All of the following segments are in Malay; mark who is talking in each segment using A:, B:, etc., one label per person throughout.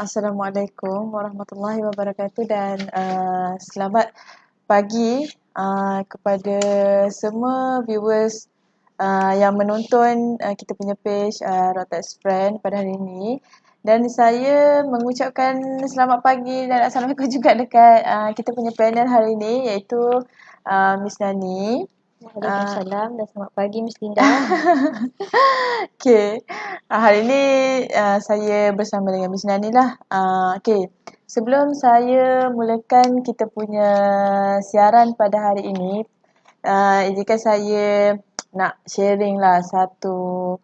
A: Assalamualaikum warahmatullahi wabarakatuh dan selamat pagi kepada semua viewers yang menonton kita punya page Rotex Friend pada hari ini. Dan saya mengucapkan selamat pagi dan assalamualaikum juga dekat kita punya panel hari ini, iaitu Miss Nani.
B: Waalaikumsalam dan selamat pagi Miss Linda.
A: Okay. Hari ini saya bersama dengan Miss Nani lah. Okay. Sebelum saya mulakan kita punya siaran pada hari ini, izinkan saya nak sharing lah satu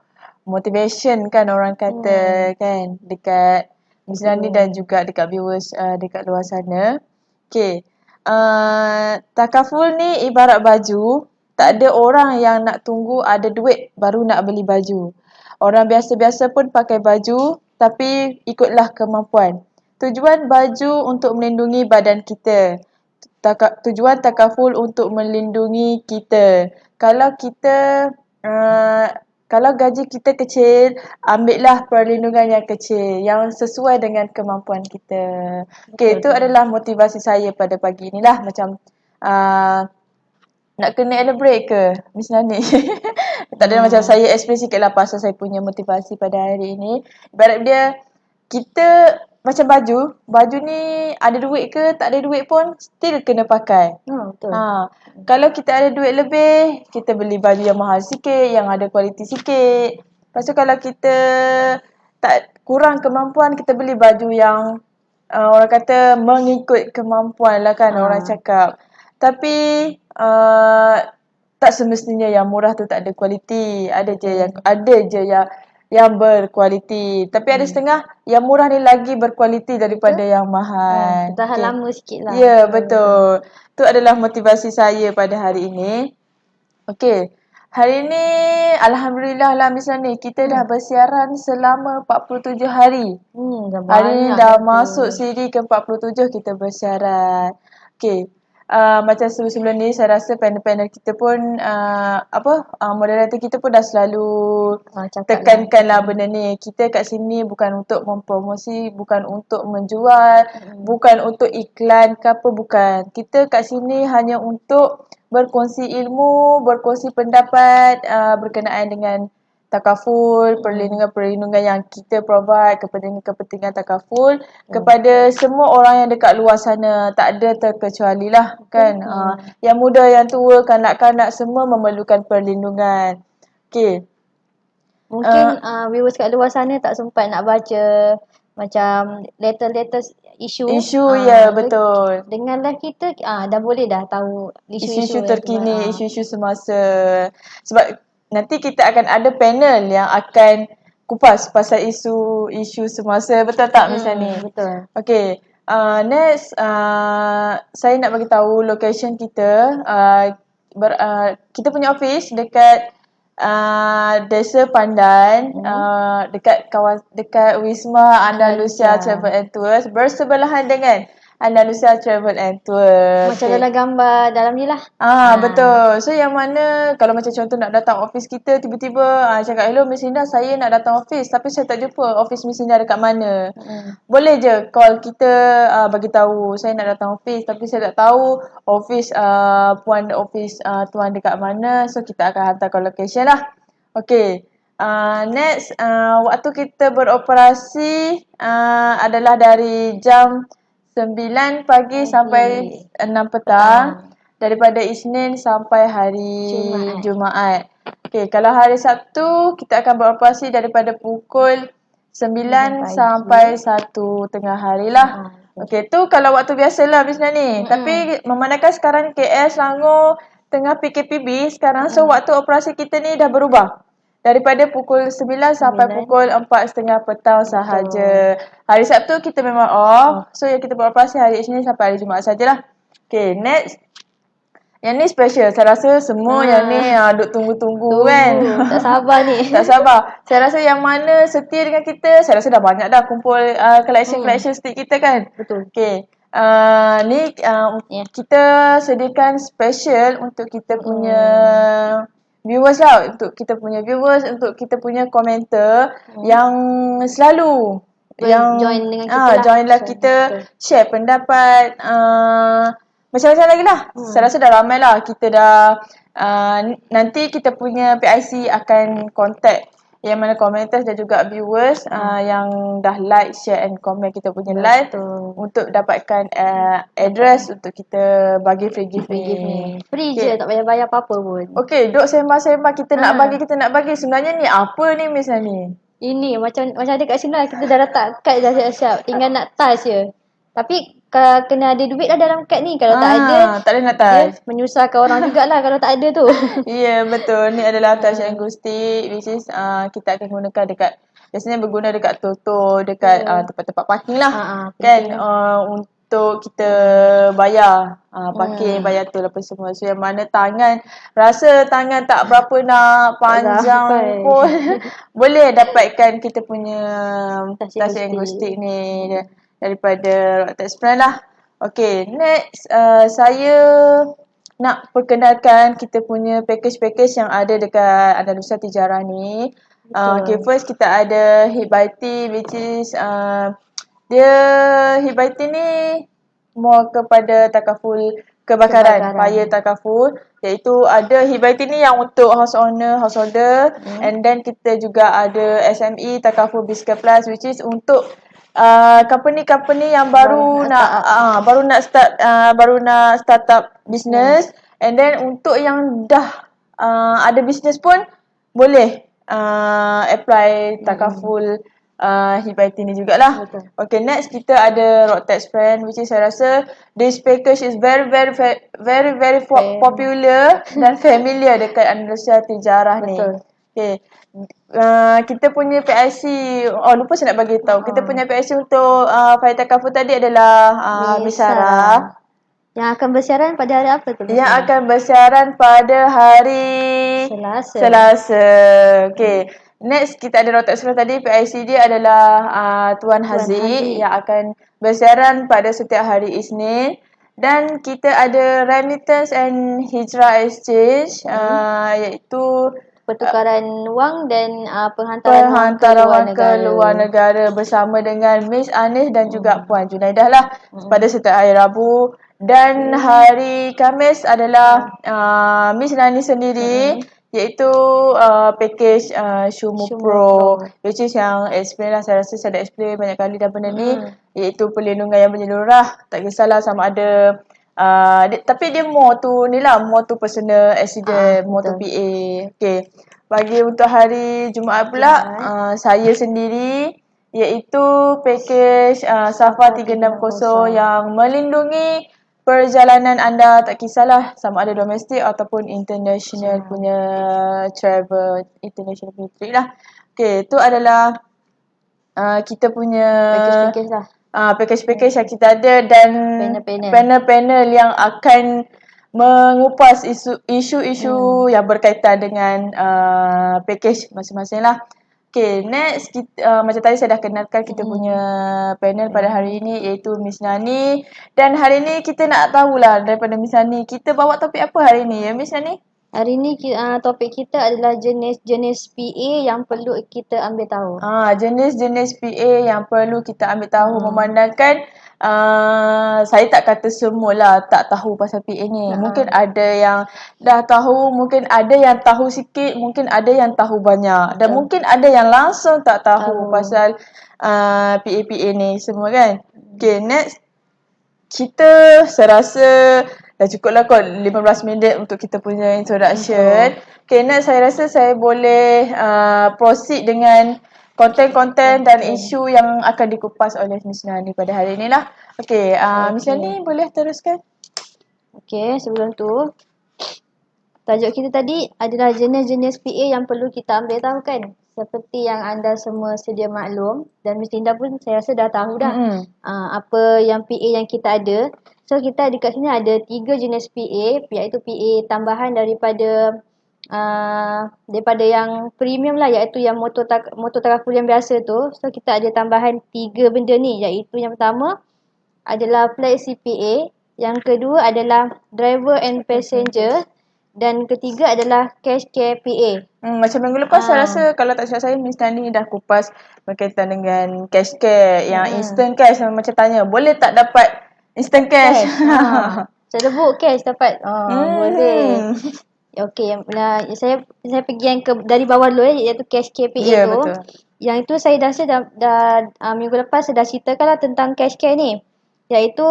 A: motivation kan orang kata kan dekat Miss Nani dan juga dekat viewers dekat luar sana. Okay. Takaful ni ibarat baju. Tak ada orang yang nak tunggu ada duit baru nak beli baju. Orang biasa-biasa pun pakai baju tapi ikutlah kemampuan. Tujuan baju untuk melindungi badan kita. Tujuan takaful untuk melindungi kita. Kalau kita kalau gaji kita kecil, ambillah perlindungan yang kecil yang sesuai dengan kemampuan kita. Okay, itu adalah motivasi saya pada pagi inilah. Macam nak kena elaborate ke Miss Nani? Tak ada, macam saya explain sikit lah pasal saya punya motivasi pada hari ini. Ibarat dia, kita macam baju ni ada duit ke tak ada duit pun still kena pakai.
B: Betul.
A: Kalau kita ada duit lebih, kita beli baju yang mahal sikit, yang ada kualiti sikit. Lepas tu kalau kita tak kurang kemampuan, kita beli baju yang orang kata mengikut kemampuan lah kan orang cakap. Tapi tak semestinya yang murah tu tak ada kualiti. Ada je yang berkualiti. Tapi ada setengah yang murah ni lagi berkualiti daripada yang mahal.
B: Tahan lama sikit lah.
A: Ya, betul. Tu adalah motivasi saya pada hari ini. Okey. Hari ini alhamdulillah lah Miss Nani, kita dah bersiaran selama 47 hari. Hari ni dah masuk siri ke 47 kita bersiaran. Okey. Macam sebelum ni saya rasa panel-panel kita pun moderator kita pun dah selalu tekankan lah benda ni. Kita kat sini bukan untuk mempromosi, bukan untuk menjual, bukan untuk iklan ke apa, bukan. Kita kat sini hanya untuk berkongsi ilmu, berkongsi pendapat berkenaan dengan takaful, perlindungan-perlindungan yang kita provide, kepentingan-kepentingan takaful kepada semua orang yang dekat luar sana, tak ada terkecuali lah kan. Yang muda, yang tua, kanak-kanak semua memerlukan perlindungan. Okay.
B: Mungkin viewers kat luar sana tak sempat nak baca macam latest isu.
A: Ya, betul.
B: Dengan live kita dah boleh dah tahu
A: Isu-isu terkini, isu-isu semasa. Sebab nanti kita akan ada panel yang akan kupas pasal isu semasa. Betul tak Miss Nani?
B: Betul.
A: Okay. Next, saya nak bagi tahu location kita. Kita punya office dekat Desa Pandan, dekat Wisma Andalusia Travel and Tours, bersebelahan dengan Andalusia Travel and Tours.
B: Macam dalam gambar dalam ni lah.
A: Betul. So yang mana kalau macam contoh nak datang office kita, tiba-tiba cakap, hello Miss Linda, saya nak datang office tapi saya tak jumpa office Miss Linda dekat mana. Boleh je call kita, bagi tahu saya nak datang office tapi saya tak tahu office tuan dekat mana. So kita akan hantarkan location lah. Okay. Next, waktu kita beroperasi adalah dari jam 9 pagi sampai 6 petang. Daripada Isnin sampai hari Jumaat. Okay, kalau hari Sabtu kita akan beroperasi daripada pukul 9 sampai 1 tengah hari lah. Okay, tu kalau waktu biasa lah Miss Nani. Tapi memandangkan sekarang KL, Selangor tengah PKPB sekarang. So waktu operasi kita ni dah berubah. Daripada pukul 9 sampai pukul 4.30 petang sahaja. Hari Sabtu kita memang off. So yang kita beroperasi hari Isnin sampai hari Jumaat sajalah. Okay, next. Yang ni special. Saya rasa semua yang ni duk tunggu-tunggu kan.
B: Tak sabar ni.
A: Tak sabar. Saya rasa yang mana setia dengan kita, saya rasa dah banyak dah kumpul collection stick kita kan.
B: Betul.
A: Okay. Ni kita sediakan special untuk kita punya viewers lah, untuk kita punya viewers, untuk kita punya komentar yang selalu
B: join dengan kita lah.
A: Join live kita, share pendapat, macam-macam lagi lah. Saya rasa dah ramai lah. Kita dah nanti kita punya PIC akan contact yang mana komentar dan juga viewers yang dah like, share and comment kita punya live untuk dapatkan address untuk kita bagi free gift ni.
B: Free je, tak payah bayar apa-apa pun.
A: Okay, duk sembang-sembang kita nak bagi. Sebenarnya ni apa ni Miss Nani?
B: Ini macam ada kat sini lah, kita dah letak kad dah siap-siap. Tinggal nak touch je. Tapi kalau kena ada duit lah dalam kad ni. Kalau tak ada,
A: tak boleh nak touch.
B: Menyusahkan orang jugalah kalau tak ada tu.
A: Ya, betul. Ni adalah touch and go stick, which is kita akan gunakan dekat, biasanya berguna dekat tol, dekat tempat-tempat parking lah. Kan, untuk kita bayar parking, bayar tol apa semua. So yang mana rasa tangan tak berapa nak panjang pun boleh dapatkan kita punya touch and go stick ni daripada Rocktex Brand lah. Okay, next saya nak perkenalkan kita punya package-package yang ada dekat Andalusia Tijarah ni. Okay, first kita ada Hit by Tea, which is dia Hit by Tea ni more kepada takaful kebakaran. Fire takaful, iaitu ada Hit by Tea ni yang untuk householder, and then kita juga ada SME takaful Bisker Plus, which is untuk company-company yang baru nak start up business, and then untuk yang dah ada business pun boleh apply takaful Hit by Tea ni jugalah. Okay, next kita ada Rocktex Brand, which is saya rasa this package is very popular dan familiar dekat Andalusia Tijarah ni. Okay. Kita punya PIC, lupa saya nak bagi tahu. Kita punya PIC untuk Fire Takaful tadi adalah Miss Sarah.
B: Yang akan bersiaran pada hari apa tu?
A: Yang akan bersiaran pada hari Selasa. Okay. Next kita ada Rocktex Brand tadi, PIC dia adalah Tuan Haziq yang akan bersiaran pada setiap hari Isnin. Dan kita ada Remittance and Hijrah Exchange, iaitu
B: pertukaran wang dan penghantaran wang ke luar
A: negara bersama dengan Miss Anis dan juga Puan Junaidah lah pada setiap hari Rabu. Dan hari Khamis adalah Miss Nani sendiri iaitu package Shumu
B: Shumu
A: Pro,
B: Pro.
A: which is yang explain lah, saya rasa saya dah explain banyak kali dah benda ni,
B: Mm-mm.
A: iaitu perlindungan yang menyeluruh lah. Tak kisahlah sama ada tapi dia more tu ni lah, more tu personal accident, more tu
B: Betul.
A: PA. Okay. Bagi untuk hari Jumaat pula, saya sendiri iaitu package Safa 360 yang melindungi perjalanan anda, tak kisahlah sama ada domestik ataupun international punya travel, international punya trip lah. Okay, tu adalah kita punya
B: Package-package lah.
A: package-package yang kita ada dan
B: Panel-panel.
A: panel-panel yang akan mengupas isu-isu yang berkaitan dengan package masing-masing lah. Okay, next kita, macam tadi saya dah kenalkan kita punya panel pada hari ini iaitu Miss Nani. Dan hari ini kita nak tahulah daripada Miss Nani, kita bawa topik apa hari ini ya Miss Nani?
B: Hari ni topik kita adalah jenis-jenis PA yang perlu kita ambil tahu.
A: Jenis-jenis PA yang perlu kita ambil tahu, memandangkan saya tak kata semualah tak tahu pasal PA ni. Mungkin ada yang dah tahu, mungkin ada yang tahu sikit, mungkin ada yang tahu banyak. Dan mungkin ada yang langsung tak tahu pasal PA-PA ni semua kan. Okay, next. Saya rasa dah cukup lah kot 15 minit untuk kita punya introduction. Okay, next saya rasa saya boleh proceed dengan konten-konten dan isu yang akan dikupas oleh Miss Nani pada hari ini lah. Okay, Miss Nani boleh teruskan?
B: Okay, sebelum tu tajuk kita tadi adalah jenis-jenis PA yang perlu kita ambil tahu kan. Seperti yang anda semua sedia maklum dan Miss Linda pun saya rasa dah tahu dah apa yang PA yang kita ada. So kita dekat sini ada 3 jenis PA, iaitu PA tambahan daripada yang premium lah, iaitu yang motor takaful yang biasa tu. So kita ada tambahan 3 benda ni, iaitu yang pertama adalah Flexi PA, yang kedua adalah driver and passenger, dan ketiga adalah cash care PA.
A: Macam minggu lepas saya rasa kalau tak silap saya Miss Nani dah kupas berkaitan dengan cash care yang instant cash, macam tanya boleh tak dapat instant cash?
B: Celebuk cash dapat. Boleh. Okey, saya pergi yang dari bawah dulu iaitu cash care PA tu.
A: Betul.
B: Yang itu saya rasa dah minggu lepas saya dah ceritakan lah tentang cash care ni. Iaitu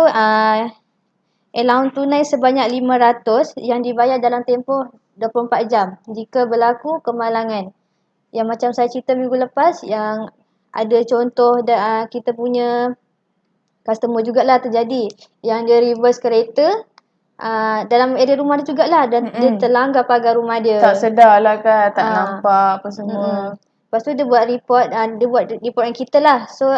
B: allowance tunai sebanyak 500 yang dibayar dalam tempoh 24 jam jika berlaku kemalangan. Yang macam saya cerita minggu lepas, yang ada contoh kita punya customer jugalah terjadi yang dia reverse kereta dalam area rumah dia jugalah, dan dia terlanggar pagar rumah dia.
A: Tak sedar lah kan, tak nampak apa semua.
B: Lepas tu dia buat report dengan kita lah. So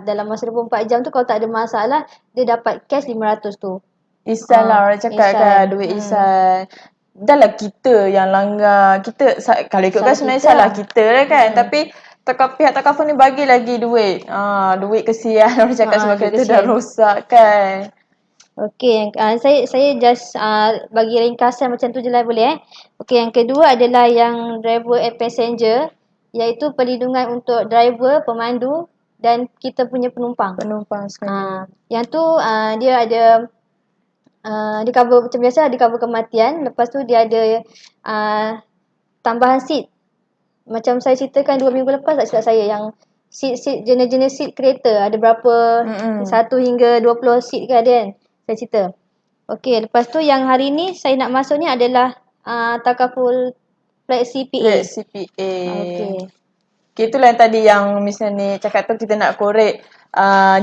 B: dalam masa 24 jam tu kalau tak ada masalah, dia dapat cash 500 tu.
A: Ihsan lah orang cakap kan, duit ihsan. Dah lah kita yang langgar. Kita kalau ikutkan sebenarnya salah kita lah kan. Tapi pihak takaful ni bagi lagi duit. Duit kesian orang cakap sebab kereta dah rosak kan.
B: Okey, saya just bagi ringkasan macam tu je lah boleh Okey, yang kedua adalah yang driver and passenger, iaitu perlindungan untuk driver, pemandu dan kita punya penumpang.
A: Penumpang sekali.
B: Yang tu dia ada dia cover macam biasa, dia cover kematian. Lepas tu dia ada tambahan seat. Macam saya ceritakan 2 minggu lepas tak silap saya, yang seat jenis-jenis seat kereta ada berapa 1 hingga 20 seat ke ada kan. Saya cerita. Okey, lepas tu yang hari ni saya nak masuk ni adalah takaful Flexi PA.
A: Flexi PA. Okay, itulah yang tadi yang misalnya cakap tu, kita nak korek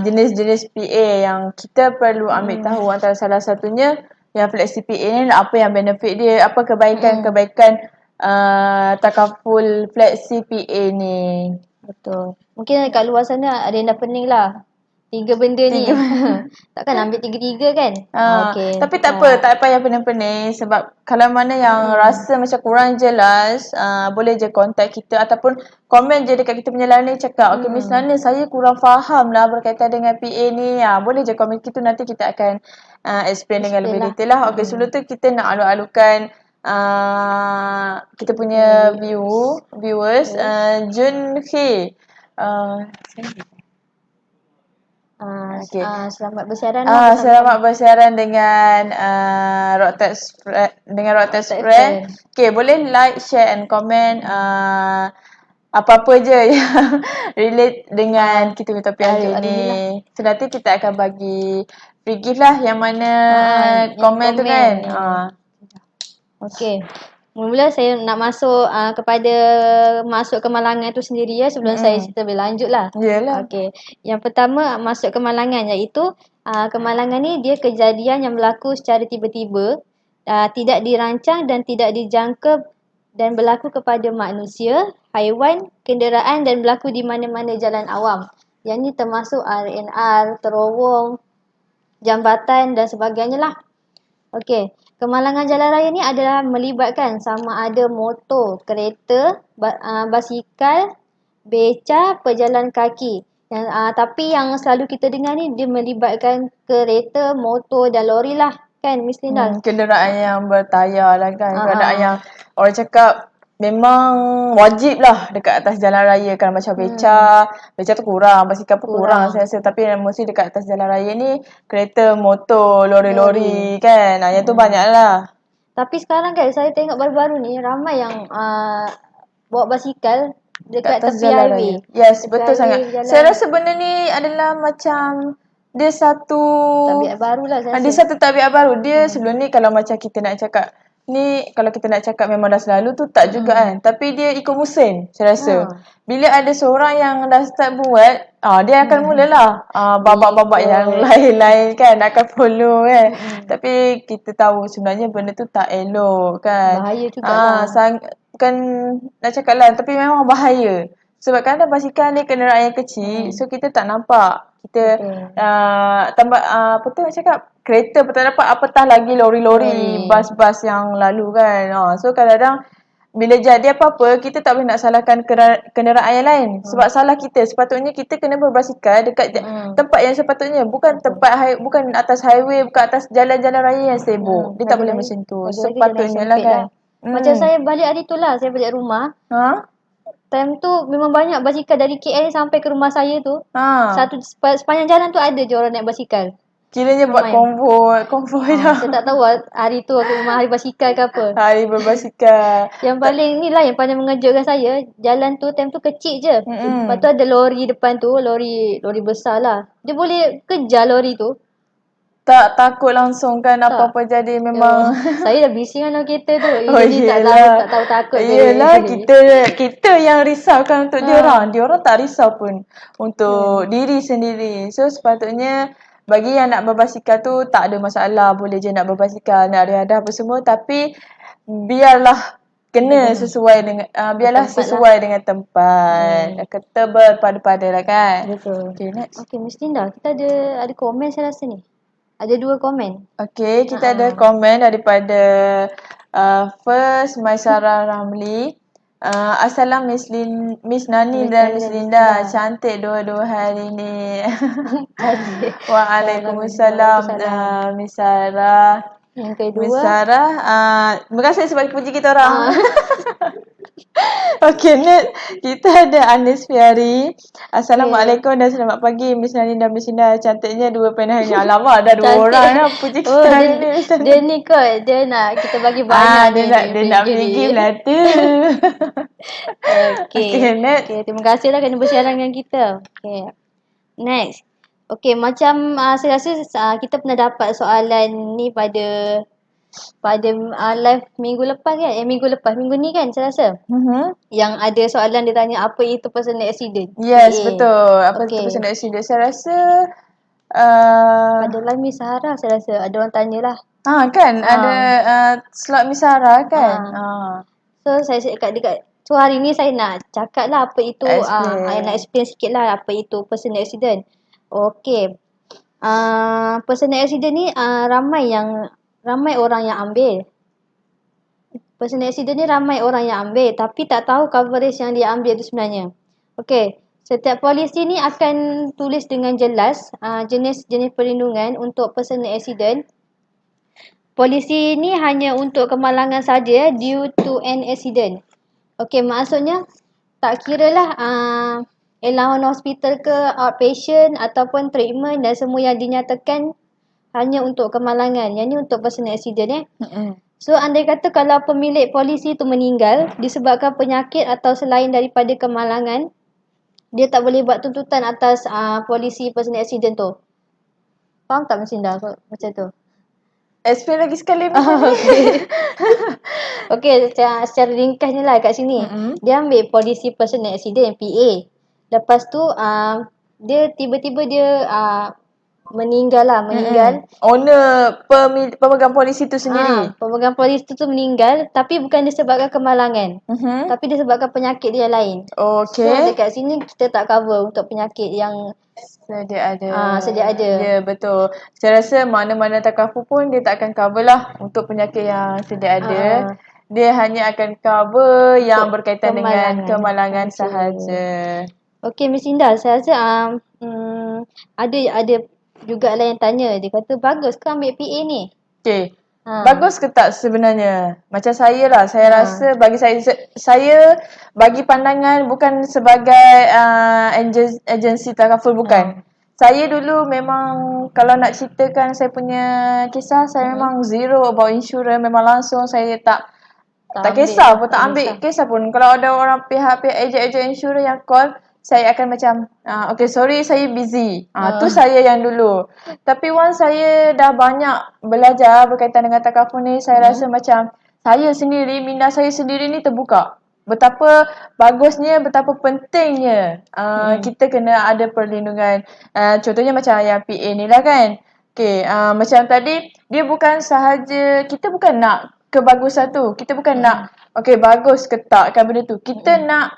A: jenis-jenis PA yang kita perlu ambil tahu. Antara salah satunya yang Flexi PA ni, apa yang benefit dia, apa kebaikan-kebaikan takaful Flexi PA ni.
B: Betul. Mungkin kat luar sana ada yang dah pening lah 3 benda ni. Takkan ambil 3-3 kan?
A: Okay. Tapi tak apa, tak payah pening-pening. Sebab kalau mana yang rasa macam kurang jelas, boleh je contact kita ataupun komen je dekat kita punya line ni, cakap okay Miss Nani, saya kurang faham lah berkaitan dengan PA ni. Boleh je komen kita, nanti kita akan explain dengan lebih detail lah. Okay, sebelum tu kita nak alur-alurkan kita punya viewers. Jun He. Okey.
B: Selamat bersiaran lah bersama
A: Selamat bersiaran dengan Rocktex Friend. Okay, boleh like, share and comment apa-apa je yang relate dengan kita punya topik hari
B: hari
A: ni.
B: ni
A: So nanti kita akan bagi free gift lah yang mana
B: yang
A: komen tu kan.
B: Okey. Mula-mula saya nak masuk kepada masuk kemalangan tu sendiri ya sebelum saya cerita lebih lanjut lah.
A: Yalah.
B: Okey. Yang pertama masuk kemalangan iaitu kemalangan ni dia kejadian yang berlaku secara tiba-tiba, tidak dirancang dan tidak dijangka dan berlaku kepada manusia, haiwan, kenderaan dan berlaku di mana-mana jalan awam. Yang ni termasuk RNR, terowong, jambatan dan sebagainya lah. Okey, kemalangan jalan raya ni adalah melibatkan sama ada motor, kereta, basikal, beca, pejalan kaki. Tapi yang selalu kita dengar ni dia melibatkan kereta, motor dan lori lah. Kan Miss Linda?
A: Kenderaan yang bertayar lah kan. Kenderaan yang orang cakap memang wajib lah dekat atas jalan raya kan. Macam beca tu kurang, basikal pun kurang saya rasa. Tapi mesti dekat atas jalan raya ni kereta, motor, lori-lori kan. Yang tu banyak lah.
B: Tapi sekarang kan saya tengok baru-baru ni ramai yang bawa basikal dekat
A: atas
B: tepi highway.
A: Yes,
B: tepi
A: betul sangat.
B: jalan.
A: Saya rasa benda ni adalah macam dia satu
B: tabiat baru lah saya rasa.
A: Dia satu tabiat baru. Dia sebelum ni kalau macam kita nak cakap ni, kalau kita nak cakap memang dah selalu tu tak juga kan. Tapi dia ikut musim saya rasa. Bila ada seorang yang dah start buat, dia akan mulalah babak-babak yang lain-lain kan akan follow kan. Tapi kita tahu sebenarnya benda tu tak elok kan.
B: Bahaya juga
A: Bukan nak cakap lah, tapi memang bahaya. Sebab kadang basikal ni kenderaan yang kecil, so kita tak nampak. Kita tambah apa tu nak cakap, kereta pun tak dapat, apatah lagi lori-lori, bas-bas yang lalu kan. So kadang-kadang bila jadi apa-apa, kita tak boleh nak salahkan kenderaan yang lain. Sebab salah kita. Sepatutnya kita kena berbasikal dekat tempat yang sepatutnya. Bukan bukan atas highway, bukan atas jalan-jalan raya yang sibuk. Dia tak boleh macam tu. Sepatutnya lah kan.
B: Macam saya balik hari tu lah, saya balik rumah. Time tu memang banyak basikal dari KL sampai ke rumah saya tu. Sepanjang jalan tu ada je orang naik basikal.
A: Kiranya buat konvoi dah.
B: Saya tak tahu hari tu aku memang hari basikal ke apa.
A: Hari berbasikal.
B: Yang paling ni lah yang paling mengejutkan saya, jalan tu time tu kecil je. Lepas tu ada lori depan tu, lori besar lah. Dia boleh kejar lori tu.
A: Tak takut langsung kan apa-apa jadi memang.
B: Saya dah bising dengan kereta tu.
A: Jadi
B: tak tahu takut.
A: Yelah, kita yang risaukan untuk diorang. Diorang tak risau pun untuk diri sendiri. So sepatutnya bagi yang nak berbasikal tu tak ada masalah. Boleh je nak berbasikal, nak riadah apa semua. Tapi biarlah kena sesuai dengan biarlah sesuai dengan tempat. Kita berpada-pada lah kan.
B: Betul.
A: Okay, next.
B: Okay, Miss Linda, kita ada komen saya rasa ni. Ada 2 komen.
A: Okay, kita ada komen daripada first Maisarah Ramli. Assalam Miss Nani dan Miss Linda. Cantik dua-dua hari ni. Waalaikumsalam Miss Sarah.
B: Yang kedua,
A: Miss Sarah, terima kasih sebab puji kita orang. Okay, next kita ada Anis Fiari. Assalamualaikum dan selamat pagi Miss Nani dan Miss Linda. Cantiknya dua panel ni. Alamak, ada 2 orang dah puji kita hari ni.
B: Dia ni kot, dia nak kita bagi banyak
A: dia nak beli game lah tu.
B: Okay, next. Okay, terima kasih lah kerana bersiaran dengan kita. Okay, next. Okay, macam saya rasa kita pernah dapat soalan ni pada live minggu lepas kan? Minggu ni kan saya rasa. Yang ada soalan dia tanya apa itu personal accident.
A: Yes, betul. Apa itu personal accident? Saya rasa
B: pada live Miss Sarah saya rasa ada orang tanyalah.
A: Kan ada slot Miss Sarah kan.
B: So saya dekat so hari ni saya nak cakap lah apa itu nak explain sikit lah apa itu personal accident. Okay. Personal accident ni ramai orang yang ambil. Personal accident ni ramai orang yang ambil tapi tak tahu coverage yang dia ambil tu sebenarnya. Okey, setiap polisi ni akan tulis dengan jelas jenis-jenis perlindungan untuk personal accident. Polisi ni hanya untuk kemalangan saja due to an accident. Okey, maksudnya tak kiralah allowance hospital ke, outpatient ataupun treatment dan semua yang dinyatakan hanya untuk kemalangan. Yang ni untuk personal accident So andai kata kalau pemilik polisi tu meninggal disebabkan penyakit atau selain daripada kemalangan, dia tak boleh buat tuntutan atas polisi personal accident tu. Faham tak Miss Indah macam tu?
A: Explain lagi sekali Miss
B: Okay. Okay, secara ringkasnya lah kat sini. Dia ambil polisi personal accident, PA. Lepas tu dia tiba-tiba dia meninggal.
A: Owner pemegang polisi tu sendiri.
B: Pemegang polisi tu meninggal tapi bukan disebabkan kemalangan. Tapi disebabkan penyakit dia lain.
A: Okay.
B: So dekat sini kita tak cover untuk penyakit yang
A: sedia ada.
B: Sedia ada.
A: Ya, betul. Saya rasa mana-mana takaful pun dia tak akan cover lah untuk penyakit yang sedia ada. Dia hanya akan cover yang berkaitan dengan kemalangan sahaja.
B: Okay, Miss Indah, saya rasa ada jugalah yang tanya. Dia kata bagus ke ambil PA ni?
A: Okay. Bagus ke tak sebenarnya? Macam saya lah. Saya rasa bagi saya bagi pandangan bukan sebagai agensi takaful, bukan. Saya dulu memang kalau nak ceritakan saya punya kisah, saya memang zero about insurance. Memang langsung saya tak kisah pun, tak ambil kisah pun. Kalau ada orang pihak-pihak ejen-ejen insurans yang call, saya akan macam okay sorry saya busy. Tu saya yang dulu. Tapi once saya dah banyak belajar berkaitan dengan takaful ni, saya rasa macam saya sendiri, minda saya sendiri ni terbuka. Betapa bagusnya, betapa pentingnya kita kena ada perlindungan. Contohnya macam yang PA ni lah kan. Okay, macam tadi dia bukan sahaja, kita bukan nak kebagusan tu. Kita bukan nak okay bagus ke tak kan benda tu. Kita nak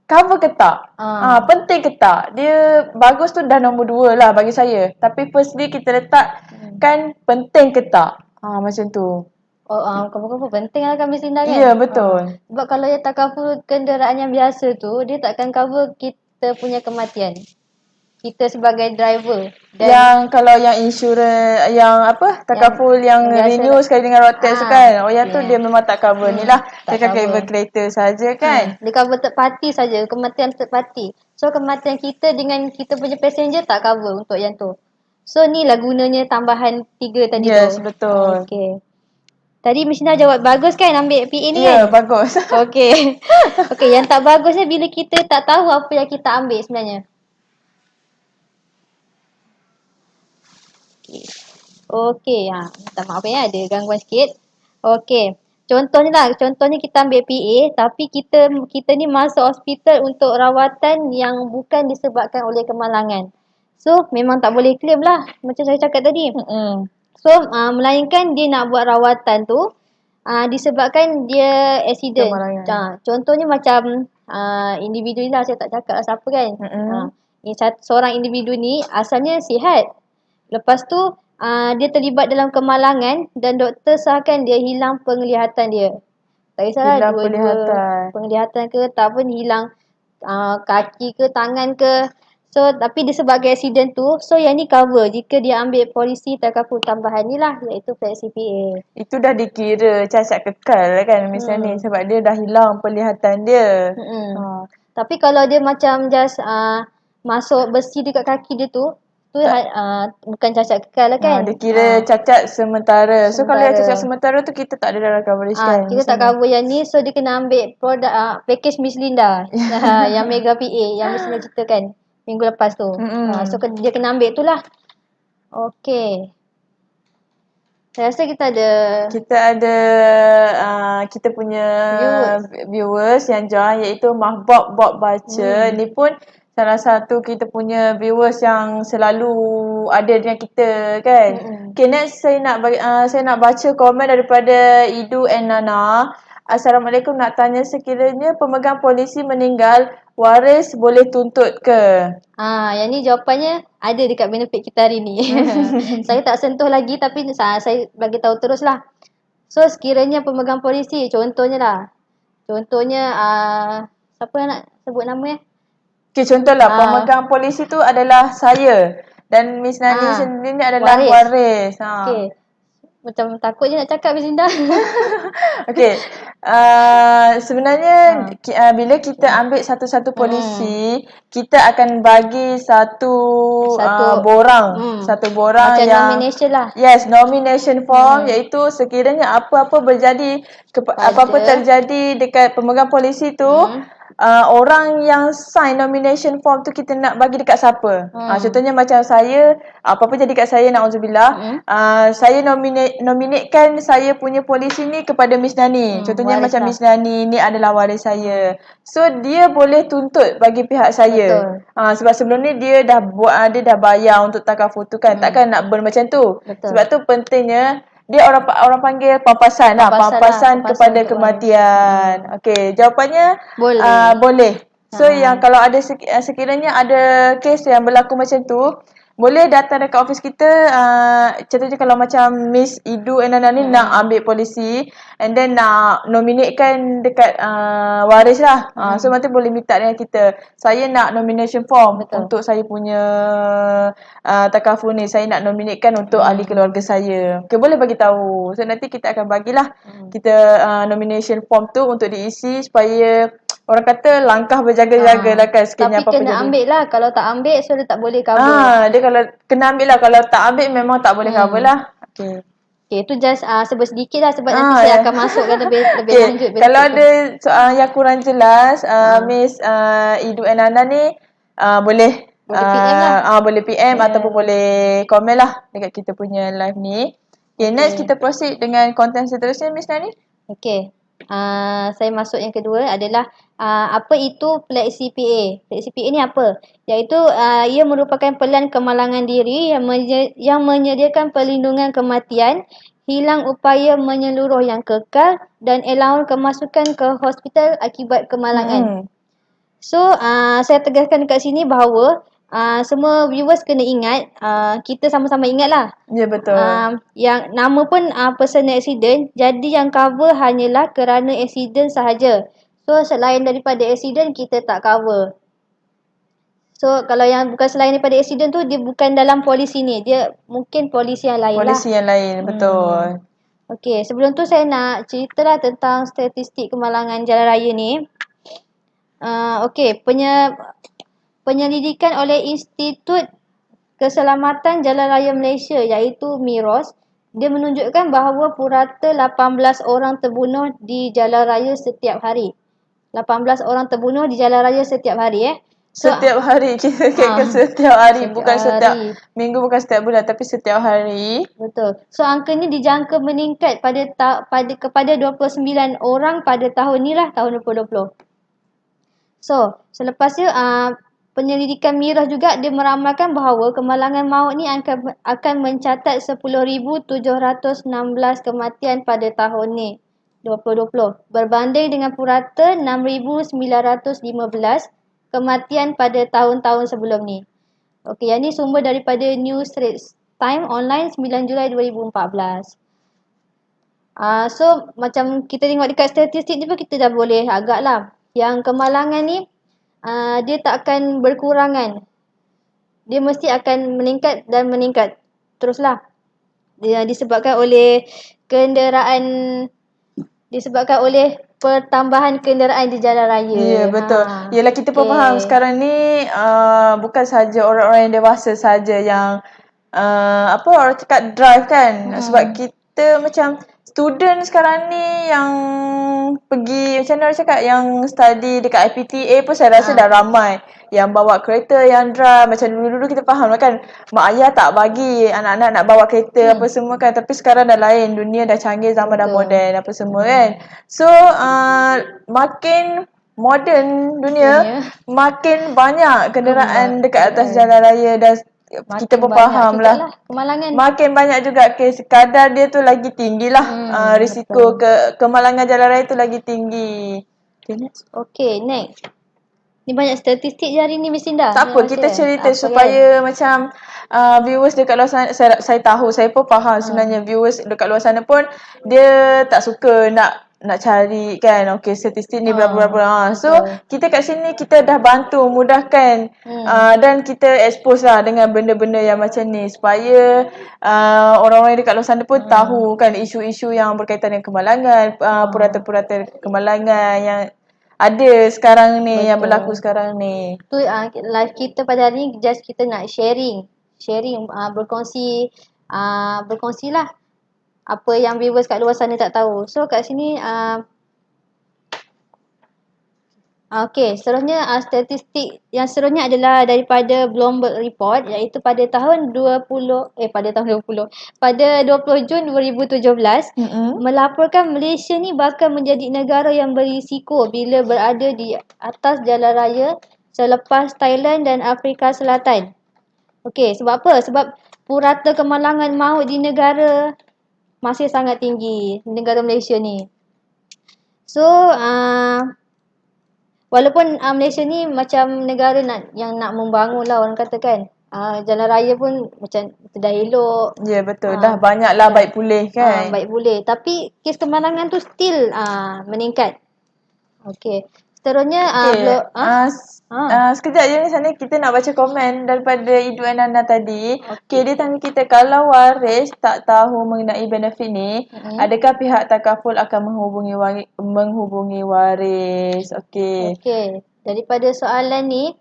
A: cover ke tak? Penting ke tak? Dia bagus tu dah nombor 2 lah bagi saya. Tapi firstly kita letak kan penting ke tak? Macam tu.
B: Cover penting lah kan Miss Indah kan?
A: Ya, betul.
B: Sebab kalau dia tak cover kenderaan yang biasa tu, dia takkan cover kita punya kematian. Kita sebagai driver.
A: Yang kalau yang insurans, yang apa, takaful yang renew sekali dengan road tax kan. Yang tu dia memang tak cover ni lah. Dia akan cover kereta saja kan.
B: Dia cover third party saja, kematian third party. So kematian kita dengan kita punya passenger tak cover untuk yang tu. So ni lah gunanya tambahan 3 tadi tu.
A: Yes, betul.
B: Okay. Tadi Miss Indah jawab bagus kan ambil PA ni kan?
A: Ya, bagus.
B: Okay. Okay, yang tak bagusnya bila kita tak tahu apa yang kita ambil sebenarnya. Okay, minta maaf ya, ada gangguan sikit. Okay, contohnya kita ambil PA tapi kita ni masuk hospital untuk rawatan yang bukan disebabkan oleh kemalangan. So, memang tak boleh claim lah macam saya cakap tadi. So, melainkan dia nak buat rawatan tu disebabkan dia accident. Contohnya macam individu ni lah, saya tak cakap lah siapa kan. Seorang individu ni asalnya sihat. Lepas tu dia terlibat dalam kemalangan dan doktor sahkan dia hilang penglihatan dia. Tak kisahlah penglihatan ke ataupun hilang kaki ke tangan ke. So tapi disebabkan accident tu, so yang ni cover jika dia ambil polisi takaful tambahan ni lah, iaitu flexi PA.
A: Itu dah dikira cacat kekal kan misalnya ni sebab dia dah hilang penglihatan dia.
B: Tapi kalau dia macam just masuk besi dekat kaki dia tu bukan cacat kekal lah kan.
A: Dia kira cacat sementara. So kalau yang cacat sementara tu kita tak ada dalam coverage kan.
B: Kita tak cover yang ni, so dia kena ambil produk package Miss Linda yang Mega PA yang Miss Linda ceritakan minggu lepas tu. So dia kena ambil tu lah. Okay. Saya rasa kita ada
A: kita punya viewers yang join iaitu Mahbub Bob baca. Ni pun salah satu kita punya viewers yang selalu ada dengan kita kan. Okay, next saya nak baca komen daripada Idu and Nana. Assalamualaikum, nak tanya sekiranya pemegang polisi meninggal, waris boleh tuntut ke?
B: Yang ni jawapannya ada dekat benefit kita hari ni. Saya tak sentuh lagi tapi saya bagi tahu terus lah. So sekiranya pemegang polisi, contohnya siapa yang nak sebut nama ya?
A: Okay, contohlah pemegang polisi tu adalah saya dan Miss Nani sendiri ni adalah waris.
B: Okay. Macam takut je nak cakap Miss Indah.
A: Okey. Sebenarnya bila kita ambil satu-satu polisi, kita akan bagi satu borang, satu borang
B: Macam
A: yang
B: nomination lah.
A: Yes, nomination form iaitu sekiranya apa-apa berjadi apa-apa terjadi dekat pemegang polisi tu, orang yang sign nomination form tu kita nak bagi dekat siapa. Contohnya macam saya, apa-apa jadi kat saya, na'udzubillah, saya nominatekan saya punya polisi ni kepada Miss Nani. Contohnya macam Miss Nani ni adalah waris saya. So dia boleh tuntut bagi pihak saya. Sebab sebelum ni dia dah bayar untuk takar foto kan. Takkan nak burn macam tu. Sebab tu pentingnya dia orang panggil pampasan kepada kematian. Okey, jawapannya boleh. So yang kalau ada sekiranya ada kes yang berlaku macam tu, boleh datang dekat office kita. Contohnya kalau macam Miss Idu Nana ni nak ambil polisi and then nak nominatekan dekat waris lah. So nanti boleh minta dengan kita, saya nak nomination form untuk saya punya takaful ni, saya nak nominatekan untuk ahli keluarga saya. Okay, boleh bagi tahu. So nanti kita akan bagilah kita nomination form tu untuk diisi supaya orang kata langkah berjaga-jaga lah kan sekiranya
B: apa-apa jadi. Tapi kena ambil lah. Kalau tak ambil, so dia tak boleh cover.
A: Dia kalau kena ambil lah. Kalau tak ambil memang tak boleh cover lah. Okay.
B: Okay, itu just sebut sedikit lah sebab nanti saya akan masukkan lebih lanjut.
A: Kalau ada soalan yang kurang jelas, Miss Idu Nana ni boleh
B: PM lah.
A: boleh PM ataupun boleh komen lah dekat kita punya live ni. Okay, next kita proceed dengan konten seterusnya Miss Nani.
B: Okay. Saya masuk yang kedua adalah apa itu Flexi PA. Flexi PA ni apa? Iaitu ia merupakan pelan kemalangan diri yang menyediakan perlindungan kematian, hilang upaya menyeluruh yang kekal dan allowance kemasukan ke hospital akibat kemalangan. So saya tegaskan dekat sini bahawa semua viewers kena ingat, kita sama-sama ingat lah.
A: Ya, betul.
B: Yang nama pun personal accident, jadi yang cover hanyalah kerana accident sahaja. So selain daripada accident kita tak cover. So kalau yang bukan selain daripada accident tu, dia bukan dalam polisi ni, dia mungkin polisi yang lain
A: polisi yang lain, betul.
B: Okay, sebelum tu saya nak ceritalah tentang statistik kemalangan jalan raya ni. Okay, penyelidikan oleh Institut Keselamatan Jalan Raya Malaysia iaitu MIROS, dia menunjukkan bahawa purata 18 orang terbunuh di jalan raya setiap hari. 18 orang terbunuh di jalan raya setiap hari
A: So, setiap hari, kita setiap hari, bukan setiap minggu, bukan setiap bulan, tapi setiap hari.
B: Betul. So angka ni dijangka meningkat kepada 29 orang pada tahun ni lah, tahun 2020. So selepas tu penyelidikan MIROS juga dia meramalkan bahawa kemalangan maut ni akan mencatat 10,716 kematian pada tahun ni 2020 berbanding dengan purata 6,915 kematian pada tahun-tahun sebelum ni. Okey, yang ni sumber daripada News Straits Time Online 9 Julai 2014. So macam kita tengok dekat statistik ni pun kita dah boleh agak lah. Yang kemalangan ni dia tak akan berkurangan. Dia mesti akan meningkat dan meningkat teruslah. Dia disebabkan oleh pertambahan kenderaan di jalan raya.
A: Ya, betul. Yelah, kita pun faham sekarang ni bukan saja orang-orang yang dewasa saja yang orang cakap drive kan. Sebab kita macam student sekarang ni yang pergi, macam mana orang cakap, yang study dekat IPTA pun saya rasa dah ramai yang bawa kereta, yang drive. Macam dulu-dulu kita faham lah kan, mak ayah tak bagi anak-anak nak bawa kereta apa semua kan. Tapi sekarang dah lain, dunia dah canggih, zaman dah moden apa semua kan. So makin moden dunia, makin banyak kenderaan dekat atas jalan raya dan kita pun faham lah
B: kemalangan.
A: Makin banyak juga kes, kadar dia tu lagi tinggi lah. Risiko kemalangan jalan raya tu lagi tinggi.
B: Okay, next. Ni banyak statistik je hari ni Miss Indah.
A: Tak apa, kita cerita supaya macam viewers dekat luar sana, saya tahu, saya pun faham sebenarnya viewers dekat luar sana pun dia tak suka nak nak cari kan, okay, statistik ni berapa. So
B: betul.
A: kita kat sini kita dah bantu mudahkan dan kita expose lah dengan benda-benda yang macam ni supaya orang-orang dekat luar sana pun tahu kan isu-isu yang berkaitan dengan kemalangan, purata-purata kemalangan yang ada sekarang ni,
B: Betul.
A: yang berlaku sekarang ni.
B: Tu live kita pada hari ni just kita nak sharing, berkongsi lah apa yang viewers kat luar sana tak tahu. So kat sini okey, seterusnya statistik yang seterusnya adalah daripada Bloomberg Report, iaitu pada tahun 20 Jun 2017 melaporkan Malaysia ni bakal menjadi negara yang berisiko bila berada di atas jalan raya selepas Thailand dan Afrika Selatan. Okey, sebab apa? Sebab purata kemalangan maut di negara masih sangat tinggi, negara Malaysia ni. So walaupun Malaysia ni macam negara yang nak membangun lah, orang kata kan. Jalan raya pun macam dah elok.
A: Ya, betul. Dah banyak lah baik pulih kan.
B: Baik pulih. Tapi kes kemalangan tu still meningkat. Okey. Seterusnya
A: sekejap je ni sana kita nak baca komen daripada Idu Ananda tadi. Okay, dia tanya kita, kalau waris tak tahu mengenai benefit ni, adakah pihak takaful akan menghubungi waris? Okey.
B: Okey. Daripada soalan ni,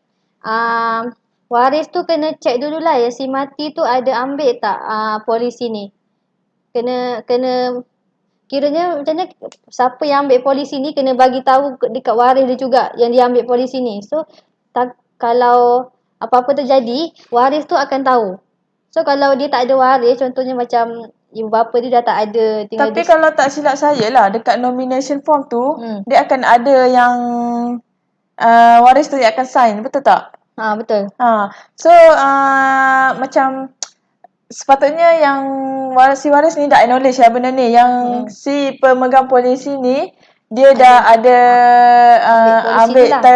B: waris tu kena check dululah ya si mati tu ada ambil tak polisi ni. Kena kiranya macam mana, siapa yang ambil polisi ni kena bagi tahu dekat waris dia juga yang dia ambil polisi ni. So kalau apa-apa terjadi, waris tu akan tahu. So kalau dia tak ada waris, contohnya macam ibu bapa dia dah tak ada,
A: tapi kalau tak silap saya lah, dekat nomination form tu dia akan ada yang waris tu yang akan sign, betul tak?
B: Betul.
A: So macam sepatutnya yang si waris ni dah acknowledge lah benda ni, yang si pemegang polisi ni dia dah ada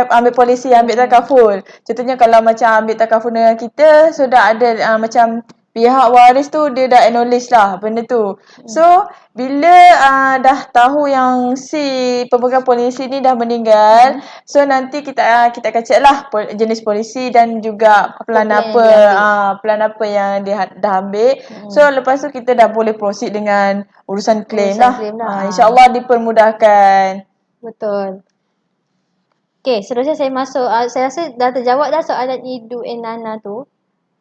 A: ambil polisi, ambil takaful. Contohnya kalau macam ambil takaful dengan kita, so dah ada macam pihak waris tu dia dah acknowledge lah benda tu. So bila dah tahu yang si pemegang polisi ni dah meninggal, so nanti kita akan check lah jenis polisi dan juga plan apa yang dia dah ambil. So lepas tu kita dah boleh proceed dengan urusan claim lah. InsyaAllah dipermudahkan.
B: Betul. Okay, seterusnya saya masuk, saya rasa dah terjawab dah soalan Idu Nana tu.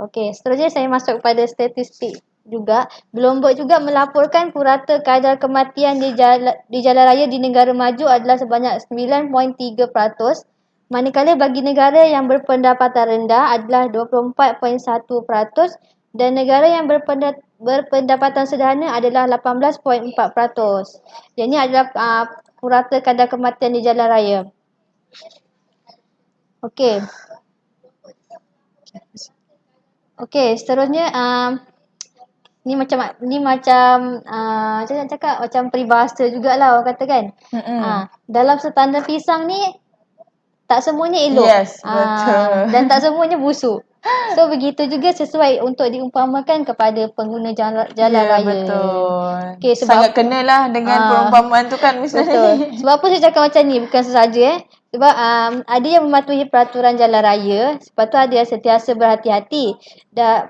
B: Okey, seterusnya saya masuk kepada statistik juga. Bloomberg juga melaporkan purata kadar kematian di jalan raya di negara maju adalah sebanyak 9.3%, manakala bagi negara yang berpendapatan rendah adalah 24.1% dan negara yang berpendapatan sederhana adalah 18.4%. Yang ini adalah purata kadar kematian di jalan raya. Okey. Okey, seterusnya ni macam macam nak cakap macam peribahasa jugalah orang kata kan. Dalam setanda pisang ni tak semuanya elok.
A: Yes, betul.
B: Dan tak semuanya busuk. So begitu juga sesuai untuk diumpamakan kepada pengguna jalan raya.
A: Betul.
B: Okay,
A: sangat kenalah dengan perumpamaan tu kan misalnya.
B: Betul. Sebab apa saya cakap macam ni, bukan sesaja sebab ada yang mematuhi peraturan jalan raya, sebab tu ada yang sentiasa berhati-hati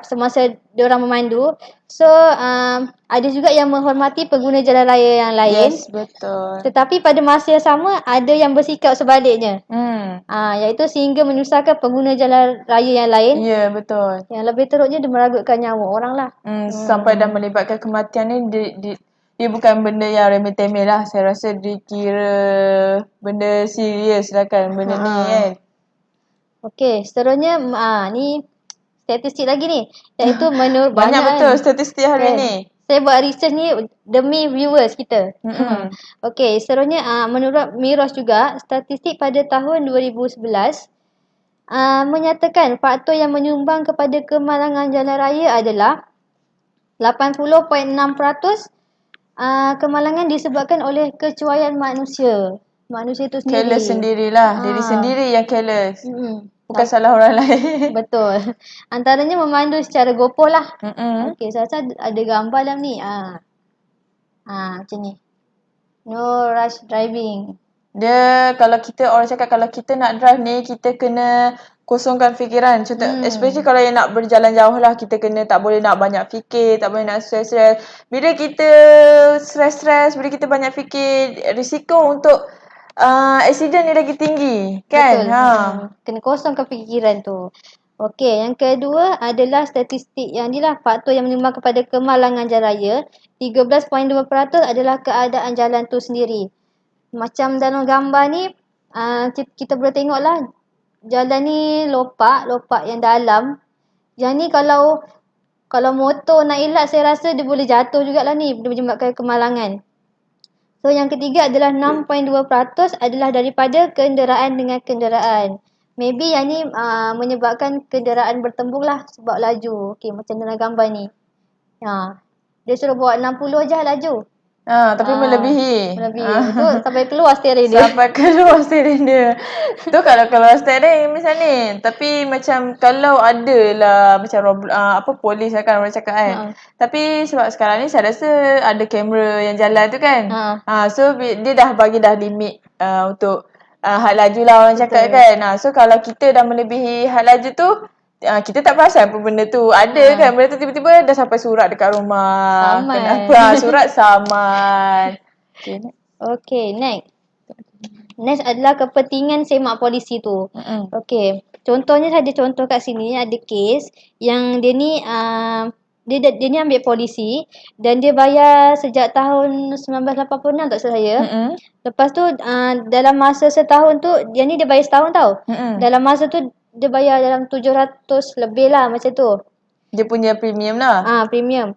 B: semasa diorang memandu. So ada juga yang menghormati pengguna jalan raya yang lain.
A: Yes, betul.
B: Tetapi pada masa yang sama ada yang bersikap sebaliknya. Iaitu sehingga menyusahkan pengguna jalan raya yang lain.
A: Ya, betul.
B: Yang lebih teruknya dia meragutkan nyawa orang lah.
A: Sampai dah melibatkan kematian ni, dia bukan benda yang remeh-temeh lah. Saya rasa dikira benda serius lah kan benda ni kan.
B: Okey, seterusnya ni statistik lagi ni, iaitu menurut
A: banyak betul statistik hari ni.
B: Saya buat research ni demi viewers kita. Okey, seterusnya menurut Miros juga, statistik pada tahun 2011 menyatakan faktor yang menyumbang kepada kemalangan jalan raya adalah 80.6% kemalangan disebabkan oleh kecuaian manusia. Manusia itu sendiri.
A: Careless sendirilah. Diri sendiri yang careless. Bukan salah orang lain.
B: Betul. Antaranya memandu secara gopoh lah. Okey, saya rasa ada gambar dalam ni. Macam ni. No rush driving.
A: Dia kalau kita, orang cakap kalau kita nak drive ni, kita kena kosongkan fikiran. Contoh, especially kalau yang nak berjalan jauh lah, kita kena tak boleh nak banyak fikir, tak boleh nak stress-stress. Bila kita stress-stress, bila kita banyak fikir, risiko untuk accident ni lagi tinggi. Kan?
B: Betul. Kena kosongkan fikiran tu. Okey, yang kedua adalah statistik yang ni lah faktor yang menyumbang kepada kemalangan jalan raya. 13.2% adalah keadaan jalan tu sendiri. Macam dalam gambar ni, kita boleh tengok lah jalan ni lopak yang dalam. Yang ni kalau motor nak elak, saya rasa dia boleh jatuh jugalah ni, dia menyebabkan kemalangan. So yang ketiga adalah 6.2% adalah daripada kenderaan dengan kenderaan. Maybe yang ni menyebabkan kenderaan bertembung lah sebab laju. Okey, macam dalam gambar ni. Dia suruh bawa 60 je laju.
A: Tapi melebihi.
B: Tu sampai keluar steering dia.
A: Sampai keluar steering dia. Tu kalau keluar steering macam ni. Tapi macam kalau ada lah macam polis lah kan orang cakap kan. Tapi sebab sekarang ni saya rasa ada kamera yang jalan tu kan. So dia dah bagi dah limit untuk had laju lah orang cakap kan. So kalau kita dah melebihi had laju tu, kita tak perasan pun benda tu ada kan, benda tu tiba-tiba dah sampai surat dekat rumah.
B: Saman.
A: Kenapa? Surat saman.
B: Okay, next adalah kepentingan semak polisi tu. Okay, contohnya saja contoh kat sini ada kes yang dia ni dia ni ambil polisi dan dia bayar sejak tahun 1986 tak salah saya. Lepas tu dalam masa setahun tu, dia bayar setahun tau. Dalam masa tu dia bayar dalam 700 lebih lah macam tu.
A: Dia punya premium lah.
B: Premium.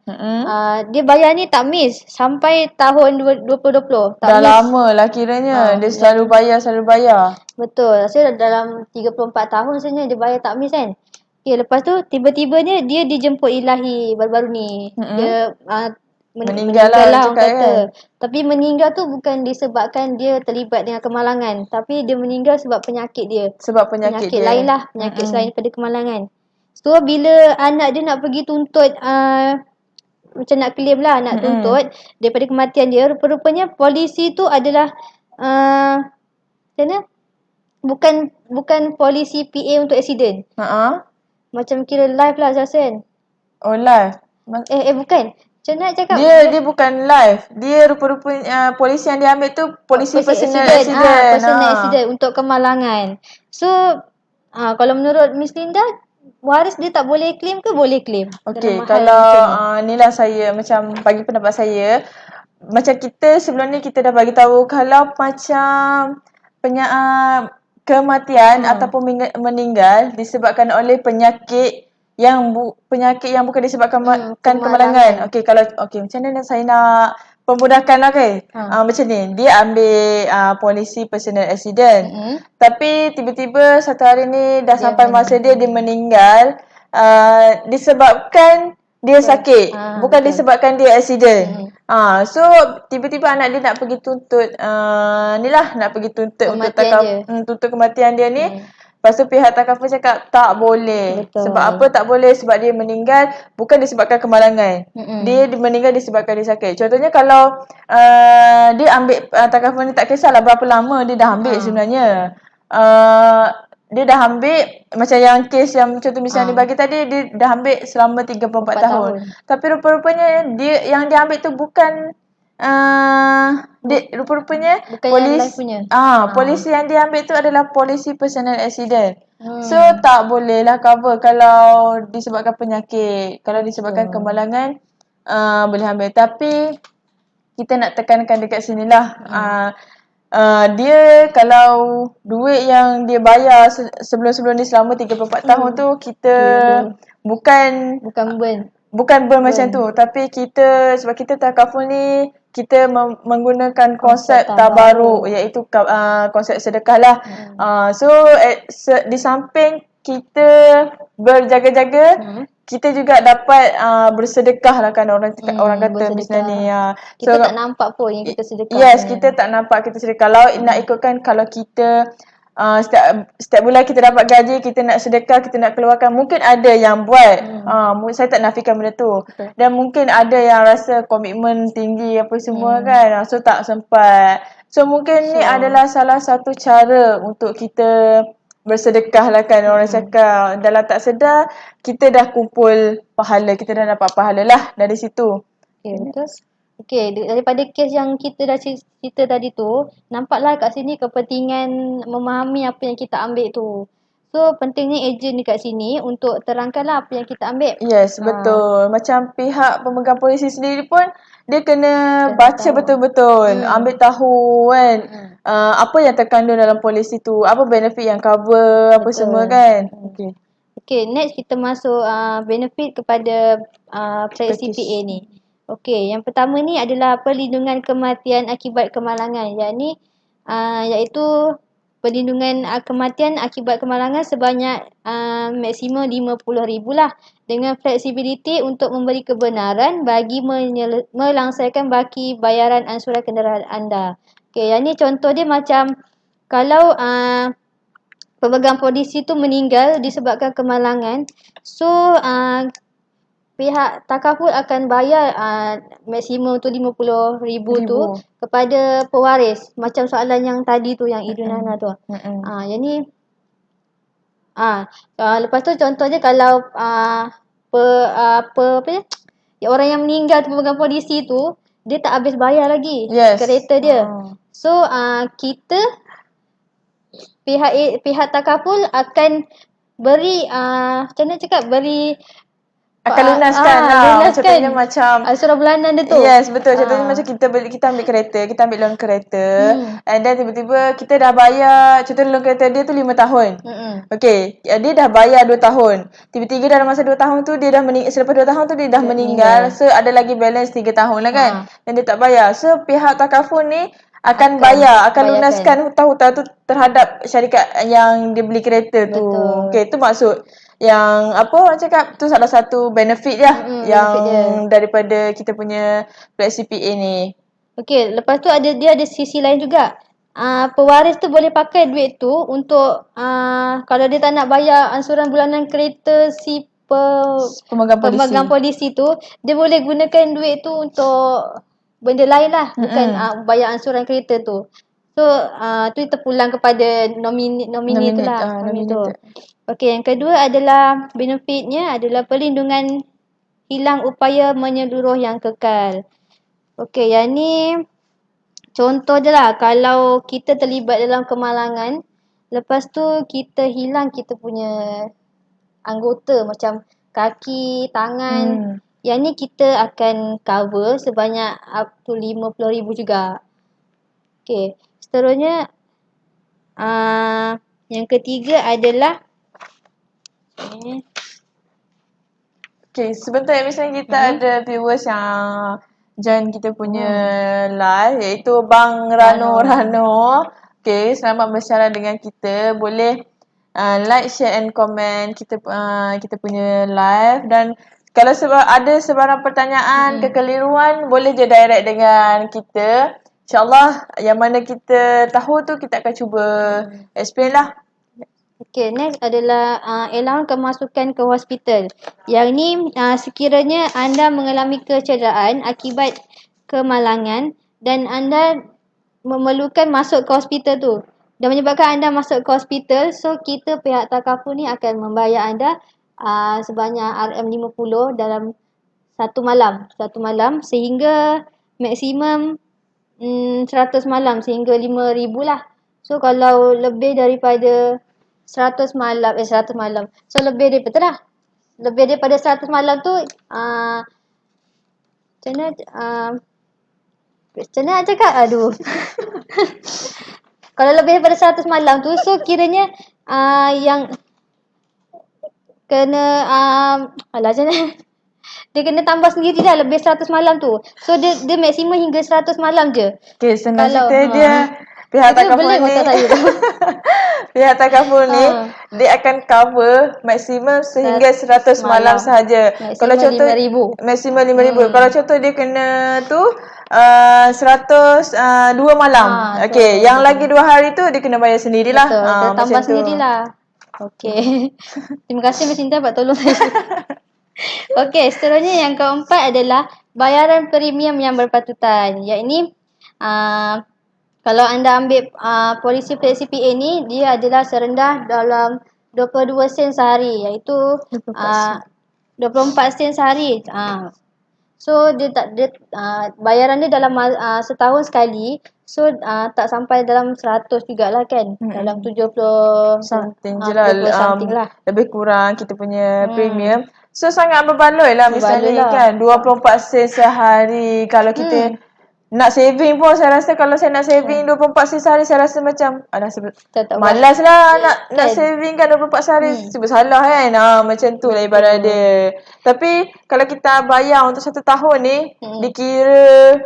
B: Dia bayar ni tak miss sampai tahun 2020.
A: Dah lama lah kiranya. Dia selalu bayar.
B: Betul. Saya dalam 34 tahun sebenarnya dia bayar tak miss kan. Okay, lepas tu tiba-tibanya dia dijemput ilahi baru-baru ni. Dia meninggal lah orang kata. Kan? Tapi meninggal tu bukan disebabkan dia terlibat dengan kemalangan. Tapi dia meninggal sebab penyakit dia.
A: Sebab penyakit dia.
B: Lain lah. Penyakit selain daripada kemalangan. So bila anak dia nak pergi tuntut, macam nak claim lah, nak tuntut daripada kematian dia, rupa-rupanya polisi tu adalah macam mana? Bukan polisi PA untuk accident. Macam kira live lah Zasen.
A: Oh live?
B: Bukan. Macam nak cakap?
A: Dia bukan live. Dia rupa-rupanya polisi yang dia ambil tu polisi personal accident.
B: Personal accident untuk kemalangan. So kalau menurut Miss Linda, waris dia tak boleh claim ke boleh claim?
A: Okey, kalau ni lah saya macam bagi pendapat saya. Macam kita sebelum ni kita dah bagi tahu kalau macam kematian ataupun meninggal disebabkan oleh penyakit yang bukan disebabkan kemalangan. Okey, kalau macam mana saya nak pemudahkan lah macam ni, dia ambil polisi personal accident. Tapi tiba-tiba satu hari ni dah sampai masa dia meninggal disebabkan dia sakit, bukan disebabkan dia accident. So tiba-tiba anak dia nak pergi tuntut nak pergi tuntut tuntut kematian dia ni. Lepas tu pihak takaful cakap tak boleh. Betul. Sebab apa tak boleh? Sebab dia meninggal bukan disebabkan kemalangan. Dia meninggal disebabkan dia sakit. Contohnya kalau dia ambil takaful ni, tak kisahlah berapa lama dia dah ambil sebenarnya. Dia dah ambil macam yang kes yang contoh misalnya dia bagi tadi, dia dah ambil selama 34 tahun. Tapi rupa-rupanya yang dia ambil tu bukan rupa-rupanya polisi yang dia ambil tu adalah polisi personal accident. So tak boleh lah cover kalau disebabkan penyakit. Kalau disebabkan kemalangan boleh ambil. Tapi kita nak tekankan dekat sini lah, dia kalau duit yang dia bayar sebelum-sebelum ni selama 34 tahun tu, kita bukan burn macam tu. Tapi kita, sebab kita takaful ni, kita menggunakan konsep tabaruk, iaitu konsep sedekah lah. So di samping kita berjaga-jaga, kita juga dapat bersedekah lah kan, orang kata bisnes ni.
B: Kita tak nampak pun yang kita sedekah.
A: Yes, kita tak nampak kita sedekah. Kalau nak ikutkan, kalau kita setiap bulan kita dapat gaji, kita nak sedekah, kita nak keluarkan. Mungkin ada yang buat. Saya tak nafikan benda tu.
B: Betul.
A: Dan mungkin ada yang rasa komitmen tinggi apa semua kan. So tak sempat. So mungkin ni adalah salah satu cara untuk kita bersedekah lah kan. Orang cakap dalam tak sedar kita dah kumpul pahala, kita dah dapat pahala lah dari situ.
B: Okay, betul. Okay, daripada kes yang kita dah cerita tadi tu, nampaklah kat sini kepentingan memahami apa yang kita ambil tu. So, pentingnya ejen dekat sini untuk terangkanlah apa yang kita ambil.
A: Yes, betul. Macam pihak pemegang polisi sendiri pun dia kena baca
B: tahu.
A: betul-betul, ambil tahu kan. Apa yang terkandung dalam polisi tu, apa benefit yang cover, apa semua kan. Okay.
B: Okay, next kita masuk benefit kepada Flex CPA ni. Okay, yang pertama ni adalah perlindungan kematian akibat kemalangan. Iaitu perlindungan kematian akibat kemalangan sebanyak maksimum RM50,000 lah. Dengan fleksibiliti untuk memberi kebenaran bagi melangsaikan baki bayaran ansuran kenderaan anda. Okay, yang ni contoh dia macam kalau pemegang polisi tu meninggal disebabkan kemalangan. So, pihak takaful akan bayar maksimum tu RM50,000 tu kepada pewaris. Macam soalan yang tadi tu, yang Idunana tu. Yang ni, lepas tu contohnya kalau orang yang meninggal tu pemegang polisi tu, dia tak habis bayar lagi kereta dia. So, kita pihak takaful akan beri macam mana cakap,
A: akan lunaskan lah. Contohnya macam
B: ansuran bulanan dia tu.
A: Yes, betul. Contohnya macam kita ambil kereta, kita ambil loan kereta, and then tiba-tiba kita dah bayar, contohnya loan kereta dia tu 5 tahun. Okay, dia dah bayar 2 tahun. Tiba-tiba dalam masa 2 tahun tu dia dah selepas 2 tahun tu dia dah meninggal. So ada lagi balance 3 tahun lah kan. Dan dia tak bayar. So pihak takaful ni akan lunaskan hutang-hutang tu terhadap syarikat yang dia beli kereta tu. Okay, tu maksud yang apa orang cakap tu salah satu benefit dia yang daripada kita punya Flex CPA ni.
B: Okay, lepas tu dia ada sisi lain juga. Pewaris tu boleh pakai duit tu untuk kalau dia tak nak bayar ansuran bulanan kereta si pemegang polisi tu, dia boleh gunakan duit tu untuk benda lain lah, bukan bayar ansuran kereta tu. So, tu terpulang kepada nomini tu lah. Okey, yang kedua adalah benefitnya adalah perlindungan hilang upaya menyeluruh yang kekal. Okey, yang ni contoh je lah. Kalau kita terlibat dalam kemalangan, lepas tu kita hilang kita punya anggota macam kaki, tangan. Yang ni kita akan cover sebanyak up to RM50,000 juga. Okey, seterusnya yang ketiga adalah
A: Okay, sebentar misalnya kita ada viewers yang join kita punya live, iaitu Bang Rano. Okay, selamat bersiaran dengan kita. Boleh like, share and comment kita punya live. Dan kalau ada sebarang pertanyaan, kekeliruan, boleh je direct dengan kita. InsyaAllah yang mana kita tahu tu kita akan cuba explain lah.
B: Okay, next adalah allowance kemasukan ke hospital. Yang ni sekiranya anda mengalami kecederaan akibat kemalangan dan anda memerlukan masuk ke hospital tu dan menyebabkan anda masuk ke hospital, so kita pihak takaful ni akan membayar anda sebanyak RM50 dalam satu malam sehingga maksimum 100 malam sehingga RM5,000 lah. So kalau lebih daripada 100 malam. So lebih daripada 100 malam tu macam mana nak cakap? Aduh. Kalau lebih daripada 100 malam tu, so kiranya yang kena macam mana? Dia kena tambah sendiri dah lebih 100 malam tu. So dia maksimum hingga 100 malam je.
A: Okay, senang cerita dia pihak takaful ni pihak takaful ni dia akan cover maksimum sehingga 100 malam sahaja. Kalau contoh
B: 5,000.
A: maksimum 5,000. Kalau contoh dia kena tu 2 malam. Okey, yang lagi 2 hari tu dia kena bayar sendirilah.
B: Betul, kita tambah
A: macam tu.
B: sendirilah. Okey. Terima kasih Mbak Sinta buat tolong saya. Okey, seterusnya yang keempat adalah bayaran premium yang berpatutan. Iaitu kalau anda ambil polisi flexi PA ni, dia adalah serendah dalam 22 sen sehari, iaitu 24 sen sehari. So dia bayaran dia dalam setahun sekali. So tak sampai dalam 100 jugalah kan. Dalam 70
A: something je lah.
B: 70 something lah.
A: Lebih kurang kita punya premium. So sangat berbaloi lah misalnya
B: Berbaloi lah.
A: kan 24 sen sehari. Kalau kita nak saving pun, saya rasa kalau saya nak saving 24 sen sehari, saya rasa macam malas lah nak saving kan 24 sehari. Cuba salah kan. Macam tu lah ibarat dia. Tapi kalau kita bayar untuk 1 tahun ni, dikira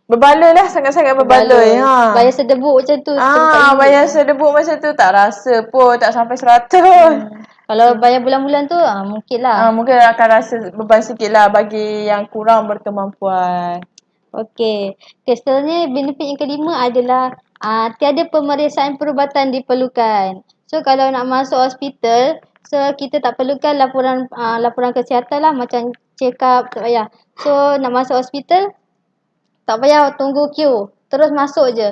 A: berbaloi lah, sangat-sangat berbaloi.
B: Bayar sedebuk macam tu.
A: Bayar sedebuk macam tu tak rasa pun, tak sampai 100.
B: Kalau bayar bulan-bulan tu mungkin lah.
A: Mungkin akan rasa beban sikit lah bagi yang kurang berkemampuan.
B: Okey. Seterusnya benefit yang kelima adalah tiada pemeriksaan perubatan diperlukan. So kalau nak masuk hospital, so kita tak perlukan laporan kesihatan lah, macam check up tak payah. So nak masuk hospital tak payah tunggu queue, terus masuk je.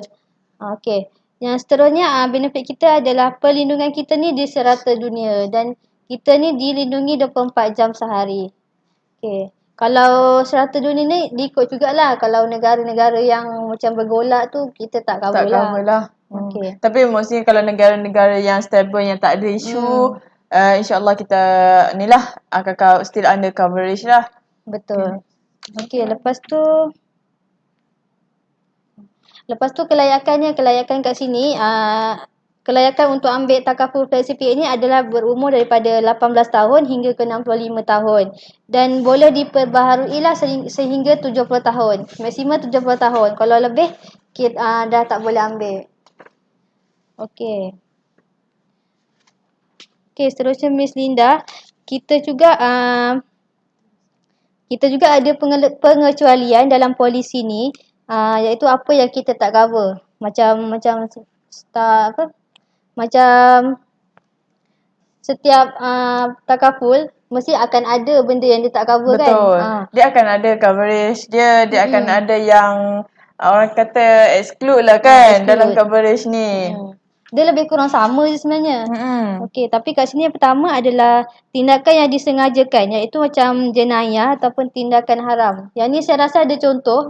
B: Okey. Yang seterusnya benefit kita adalah perlindungan kita ni di serata dunia dan kita ni dilindungi 24 jam sehari. Okey. Kalau serata dunia ni diikut jugalah. Kalau negara-negara yang macam bergolak tu kita tak cover lah.
A: Okay. Tapi maksudnya kalau negara-negara yang stable, yang tak ada isu, insyaAllah kita ni lah akan still under coverage lah.
B: Betul. Okey, lepas tu kelayakan kat sini, kelayakan untuk ambil takaful flexi PA ni adalah berumur daripada 18 tahun hingga ke 65 tahun. Dan boleh diperbaharui lah sehingga 70 tahun. Maksimum 70 tahun. Kalau lebih, dah tak boleh ambil. Okey. Okey, seterusnya Miss Linda. Kita juga ada pengecualian dalam polisi ni. Iaitu apa yang kita tak cover. Macam setiap takaful mesti akan ada benda yang dia tak cover. Betul. Kan.
A: Dia akan ada coverage dia, akan ada yang orang kata exclude lah kan, dalam coverage ni.
B: Dia lebih kurang sama je sebenarnya. Okey, tapi kat sini yang pertama adalah tindakan yang disengajakan, iaitu macam jenayah ataupun tindakan haram. Yang ni saya rasa ada contoh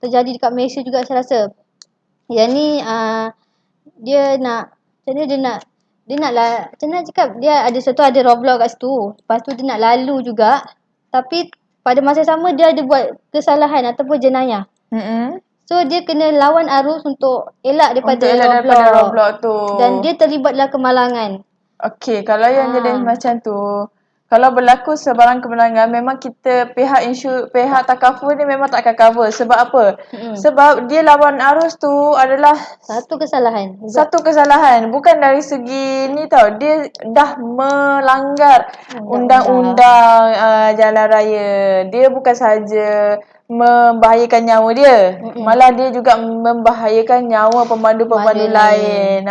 B: terjadi dekat Malaysia juga, saya rasa. Yang ni dia nak cakap, dia ada roadblock kat situ. Lepas tu dia nak lalu juga. Tapi pada masa sama dia ada buat kesalahan ataupun jenayah. So dia kena lawan arus untuk elak daripada
A: roadblock tu.
B: Dan dia terlibat dalam kemalangan.
A: Okey, kalau yang jenis macam tu, kalau berlaku sebarang kemalangan, memang kita pihak takaful ni memang tak akan cover. Sebab apa? Sebab dia lawan arus tu adalah
B: satu kesalahan.
A: Bukan dari segi ni tau. Dia dah melanggar undang-undang jalan raya. Dia bukan sahaja membahayakan nyawa dia, malah dia juga membahayakan nyawa pemandu-pemandu lain.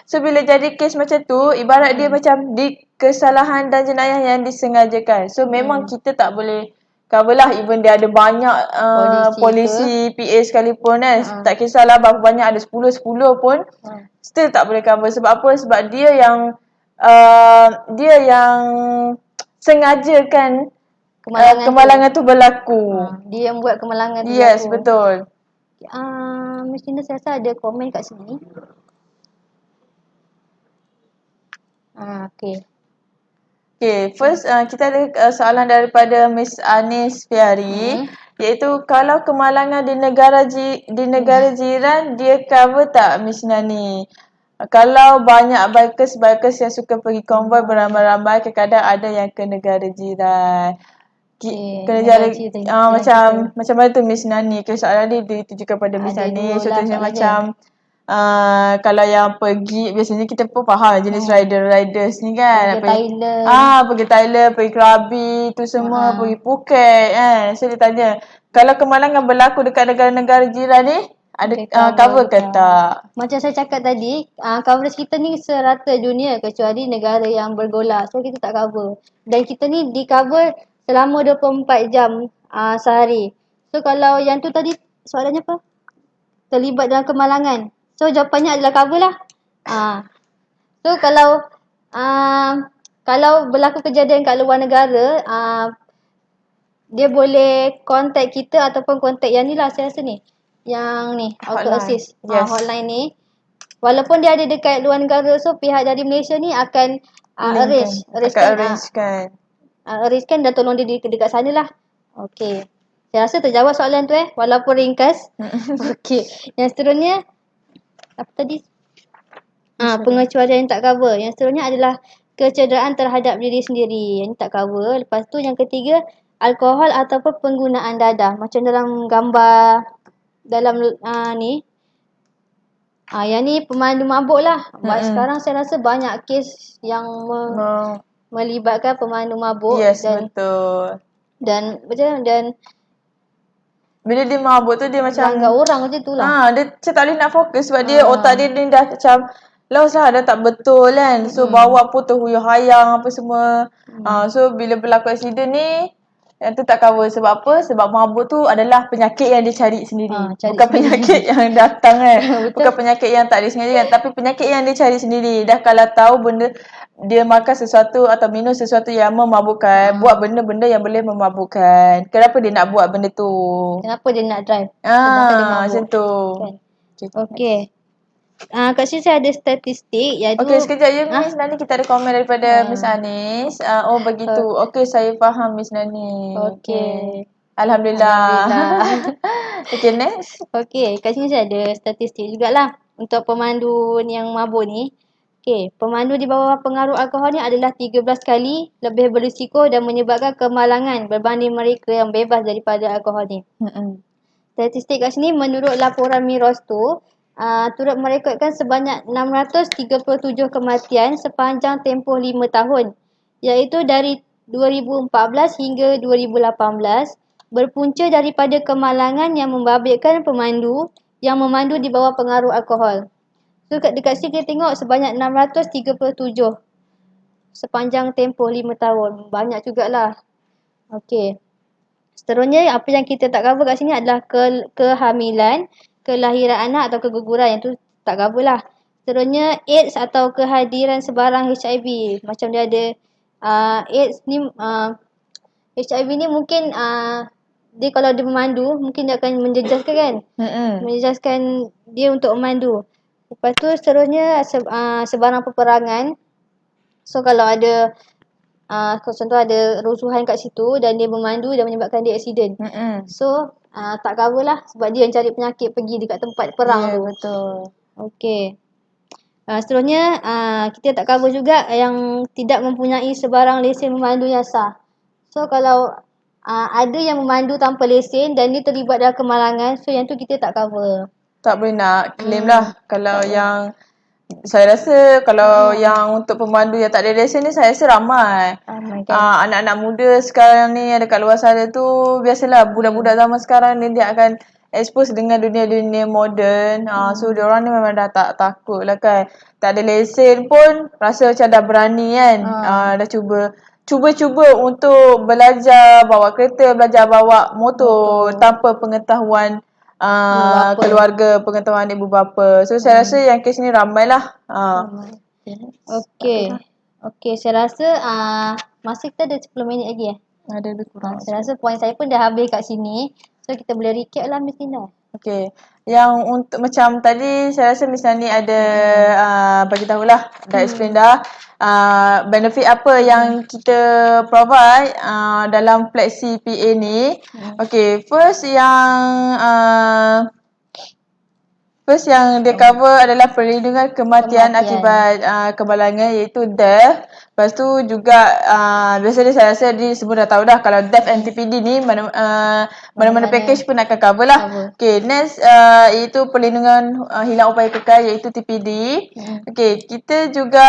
A: So bila jadi kes macam tu, ibarat dia macam kesalahan dan jenayah yang disengajakan. So memang kita tak boleh cover lah. Even dia ada banyak polisi PA sekalipun kan, tak kisahlah berapa banyak, ada 10 pun still tak boleh cover. Sebab apa? Sebab dia yang sengajakan kemalangan tu berlaku.
B: Dia yang buat kemalangan tu berlaku.
A: Yes, betul.
B: Mesti saya rasa ada komen kat sini. Okey.
A: First kita ada soalan daripada Miss Anis Fiari, iaitu kalau kemalangan di negara jiran, dia cover tak Miss Nani? Kalau banyak bikers yang suka pergi konvoi beramai-ramai, kadang-kadang ada yang ke negara jiran. Macam mana tu Miss Nani? Soalan ni ditujukan pada Miss Nani. Contohnya macam kalau yang pergi, biasanya kita pun faham jenis riders ni kan.
B: Pergi Thailand.
A: Pergi Thailand, pergi Krabi, tu semua, pergi Phuket kan. So dia tanya, kalau kemalangan berlaku dekat negara-negara jiran ni, ada cover ke tak?
B: Macam saya cakap tadi, coverage kita ni serata dunia kecuali negara yang bergolak. So kita tak cover. Dan kita ni di cover selama 24 jam sehari. So kalau yang tu tadi soalannya apa? Terlibat dalam kemalangan. So jawapannya adalah cover lah. So kalau berlaku kejadian kat luar negara, dia boleh contact kita ataupun contact yang ni lah saya rasa ni. Yang ni, auto assist. Hotline ni. Walaupun dia ada dekat luar negara, so pihak dari Malaysia ni akan arrangekan dan tolong dia dekat sana lah. Okay. Saya rasa terjawab soalan tu walaupun ringkas. Okay. Yang seterusnya, apa tadi? Pengecualian yang tak cover. Yang seterusnya adalah kecederaan terhadap diri sendiri. Yang tak cover. Lepas tu yang ketiga, alkohol ataupun penggunaan dadah. Macam dalam gambar dalam ni. Yang ni pemandu mabuk lah. Sekarang saya rasa banyak kes yang melibatkan pemandu mabuk.
A: Yes, betul.
B: Dan
A: bila dia mabuk tu dia macam
B: langgar orang macam tu lah.
A: Dia macam tak boleh nak fokus sebab dia otak dia ni dah macam lost lah, dah tak betul kan. So bawa pun terhuyang-hayang apa semua. So bila berlaku aksiden ni, yang tu tak cover. Sebab apa? Sebab mabuk tu adalah penyakit yang dia cari sendiri. Bukan penyakit yang datang kan. Bukan penyakit yang tak disengaja kan. Tapi penyakit yang dia cari sendiri. Dah kalau tahu benda, dia makan sesuatu atau minum sesuatu yang memabukkan, buat benda-benda yang boleh memabukkan. Kenapa dia nak buat benda tu?
B: Kenapa dia nak drive?
A: Macam tu.
B: Okay. Kat sini saya ada statistik iaitu
A: sekejap ya Miss Nani, kita ada komen daripada Miss Anis. Begitu. Saya faham Miss Nani. Alhamdulillah. Okay, next.
B: Okay, kat sini saya ada statistik jugalah untuk pemandu yang mabuk ni. Okay, pemandu di bawah pengaruh alkohol ni adalah 13 kali lebih berisiko dan menyebabkan kemalangan berbanding mereka yang bebas daripada alkohol ni. Statistik kat sini menurut laporan Miros tu, turut merekodkan sebanyak 637 kematian sepanjang tempoh 5 tahun. Iaitu dari 2014 hingga 2018 berpunca daripada kemalangan yang membabitkan pemandu yang memandu di bawah pengaruh alkohol. So dekat sini kita tengok sebanyak 637 sepanjang tempoh 5 tahun. Banyak jugalah. Okay. Seterusnya apa yang kita tak cover kat sini adalah kehamilan, kelahiran anak atau keguguran. Yang tu tak cover lah. Seterusnya AIDS atau kehadiran sebarang HIV. Macam dia ada AIDS ni, HIV ni mungkin dia kalau dia memandu mungkin dia akan menjejaskan kan. Menjejaskan dia untuk memandu. Lepas tu seterusnya sebarang peperangan. So kalau ada contoh ada rusuhan kat situ dan dia memandu dan menyebabkan dia aksiden. So tak cover lah sebab dia yang cari penyakit pergi dekat tempat perang tu.
A: Betul.
B: Okay. Seterusnya kita tak cover juga yang tidak mempunyai sebarang lesen memandu yang sah. So kalau ada yang memandu tanpa lesen dan dia terlibat dalam kemalangan, so yang tu kita tak cover.
A: Tak boleh nak claim lah. Kalau yang saya rasa kalau yang untuk pemandu yang tak ada lesen ni, saya rasa ramai. Anak-anak muda sekarang ni ada kat luar sana tu, biasalah budak-budak zaman sekarang ni dia akan expose dengan dunia-dunia moden. So diorang ni memang dah tak takut lah kan. Tak ada lesen pun rasa macam dah berani kan. Dah cuba untuk belajar bawa kereta, belajar bawa motor tanpa pengetahuan keluarga, pengetahuan ibu bapa. So saya rasa yang kes ni ramailah.
B: Okay, saya rasa masa kita ada 10 minit lagi
A: Ada lebih kurang.
B: Saya rasa poin saya pun dah habis kat sini. So kita boleh recap lah Miss Linda.
A: Okay. Yang untuk macam tadi saya rasa Miss Nani ada bagi tahulah, dah explain dah benefit apa yang kita provide dalam Flexi PA ni. Okay, first yang First yang dia cover adalah perlindungan kematian akibat kemalangan, iaitu death. Lepas tu juga biasanya saya rasa dia semua dah tahu dah kalau death and TPD ni mana-mana package pun akan cover lah. Okay, next iaitu perlindungan hilang upaya kekal, iaitu TPD. Okay, kita juga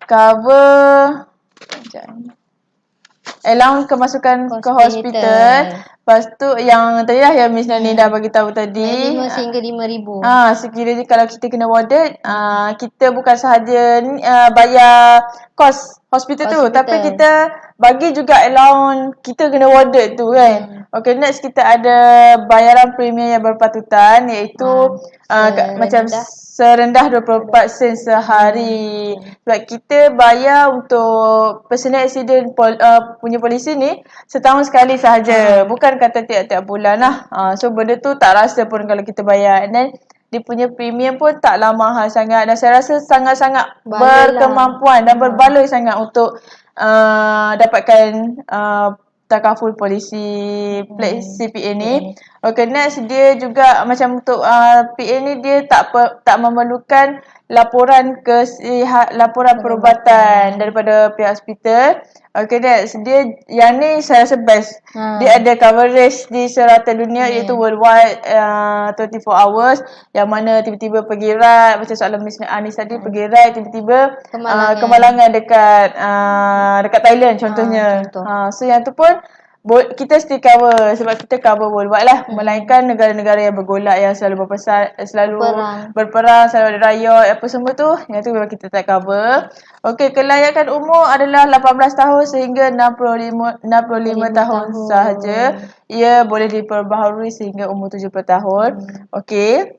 A: cover allowance kemasukan ke hospital. Lepas tu yang tadi lah yang Miss Nani dah bagi tahu tadi.
B: 5 sehingga 5,000.
A: Sekiranya kalau kita kena warded, kita bukan sahaja bayar kos hospital tu, tapi kita bagi juga allowance kita kena warded tu kan. Okay, next kita ada bayaran premium yang berpatutan, iaitu macam serendah 24 sen sehari. Sebab kita bayar untuk personal accident punya polisi ni setahun sekali sahaja. Bukan kata tiap-tiap bulan lah. So benda tu tak rasa pun kalau kita bayar. And then dia punya premium pun taklah mahal sangat. Dan saya rasa sangat-sangat berkemampuan dan berbaloi sangat untuk dapatkan takaful polisi plat CPA ni. Okay, next dia juga macam untuk PA ni dia tak memerlukan laporan perubatan daripada pihak hospital. Okay, next dia yang ni saya rasa best. Dia ada coverage di serata dunia, iaitu worldwide 24 hours, yang mana tiba-tiba pergi ride macam soalan Miss Anis tadi, pergi ride tiba-tiba kemalangan dekat Thailand contohnya. So yang tu pun kita still cover sebab kita cover worldwide lah. Melainkan negara-negara yang bergolak, yang selalu berperang, selalu ada riot apa semua tu, yang tu memang kita tak cover. Okey, kelayakan umur adalah 18 tahun sehingga 65 tahun sahaja. Ia boleh diperbaharui sehingga umur 70 tahun. Okey.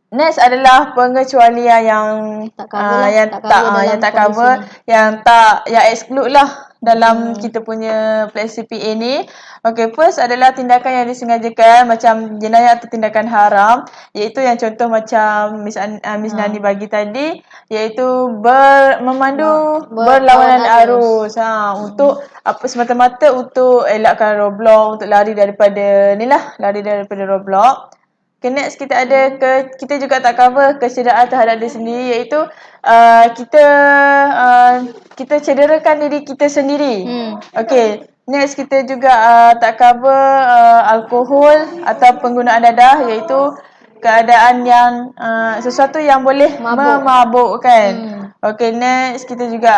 A: Next adalah pengecualian yang tak cover, yang exclude lah dalam kita punya plat CPA ni. Okay, first adalah tindakan yang disengajakan macam jenayah atau tindakan haram, iaitu yang contoh macam Miss Nani bagi tadi, iaitu memandu berlawanan arus untuk semata-mata untuk elakkan roadblock, untuk lari daripada roadblock. Okay, next kita ada kita juga tak cover kecederaan terhadap diri sendiri, iaitu kita cederakan diri kita sendiri. Okay, next kita juga tak cover alkohol atau penggunaan dadah, iaitu keadaan yang sesuatu yang boleh memabukkan. Okay, next kita juga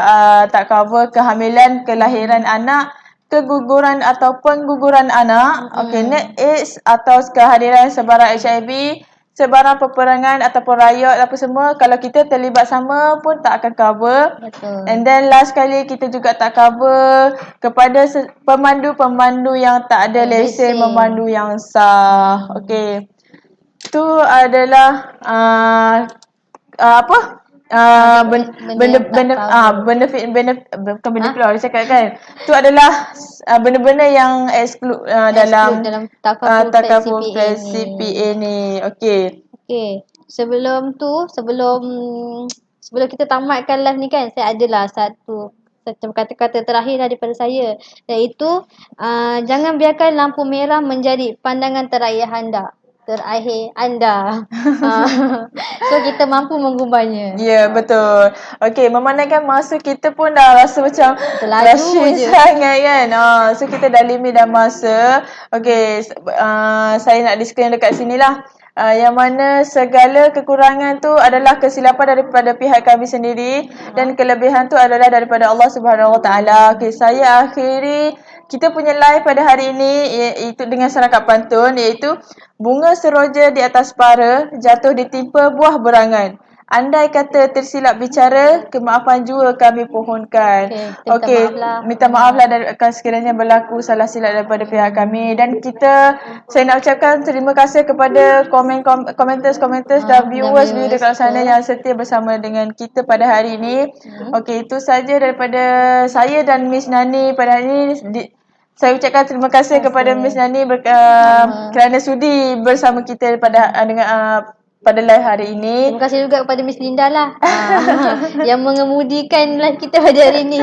A: tak cover kehamilan, kelahiran anak, keguguran atau pengguguran anak. Okay, next AIDS atau kehadiran sebarang HIV, sebarang peperangan ataupun riot apa semua, kalau kita terlibat sama pun tak akan cover. And then last sekali kita juga tak cover kepada pemandu-pemandu yang tak ada lesen memandu yang sah. Okay, tu adalah benefit bukan benefit lah orang cakap kan. Tu adalah benda-benda yang exclude dalam takaful CPA ni. Okey.
B: Sebelum kita tamatkan live ni kan, saya adalah satu kata-kata terakhir daripada saya, iaitu jangan biarkan lampu merah menjadi pandangan terakhir anda. So kita mampu mengubahnya.
A: Ya, betul. Okey, memandangkan masa kita pun dah rasa macam
B: terlaju
A: sangat kan. So kita dah limit dah masa. Okey, saya nak disclaimer dekat sini lah. Yang mana segala kekurangan tu adalah kesilapan daripada pihak kami sendiri, dan kelebihan tu adalah daripada Allah Subhanahu Wa Taala. Okey, saya akhiri kita punya live pada hari ini iaitu dengan serakat pantun, iaitu bunga seroja di atas para jatuh ditimpa buah berangan. Andai kata tersilap bicara, kemaafan jua kami pohonkan. Okey, minta maaflah sekiranya berlaku salah silap daripada pihak kami. Dan saya nak ucapkan terima kasih kepada komenters dan viewers di dekat sana yang setia bersama dengan kita pada hari ini. Okey, itu saja daripada saya dan Miss Nani pada hari ini. Saya ucapkan terima kasih kepada Miss Nani kerana sudi bersama kita pada live hari ini.
B: Terima kasih juga kepada Miss Linda lah yang mengemudikan live kita pada hari ini.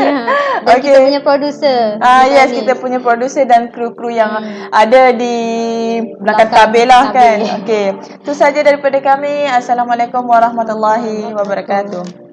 B: Dan kita punya producer.
A: Yes, kita punya producer dan kru-kru yang ada di belakang tabir lah kan. Okey. Itu saja daripada kami. Assalamualaikum warahmatullahi wabarakatuh.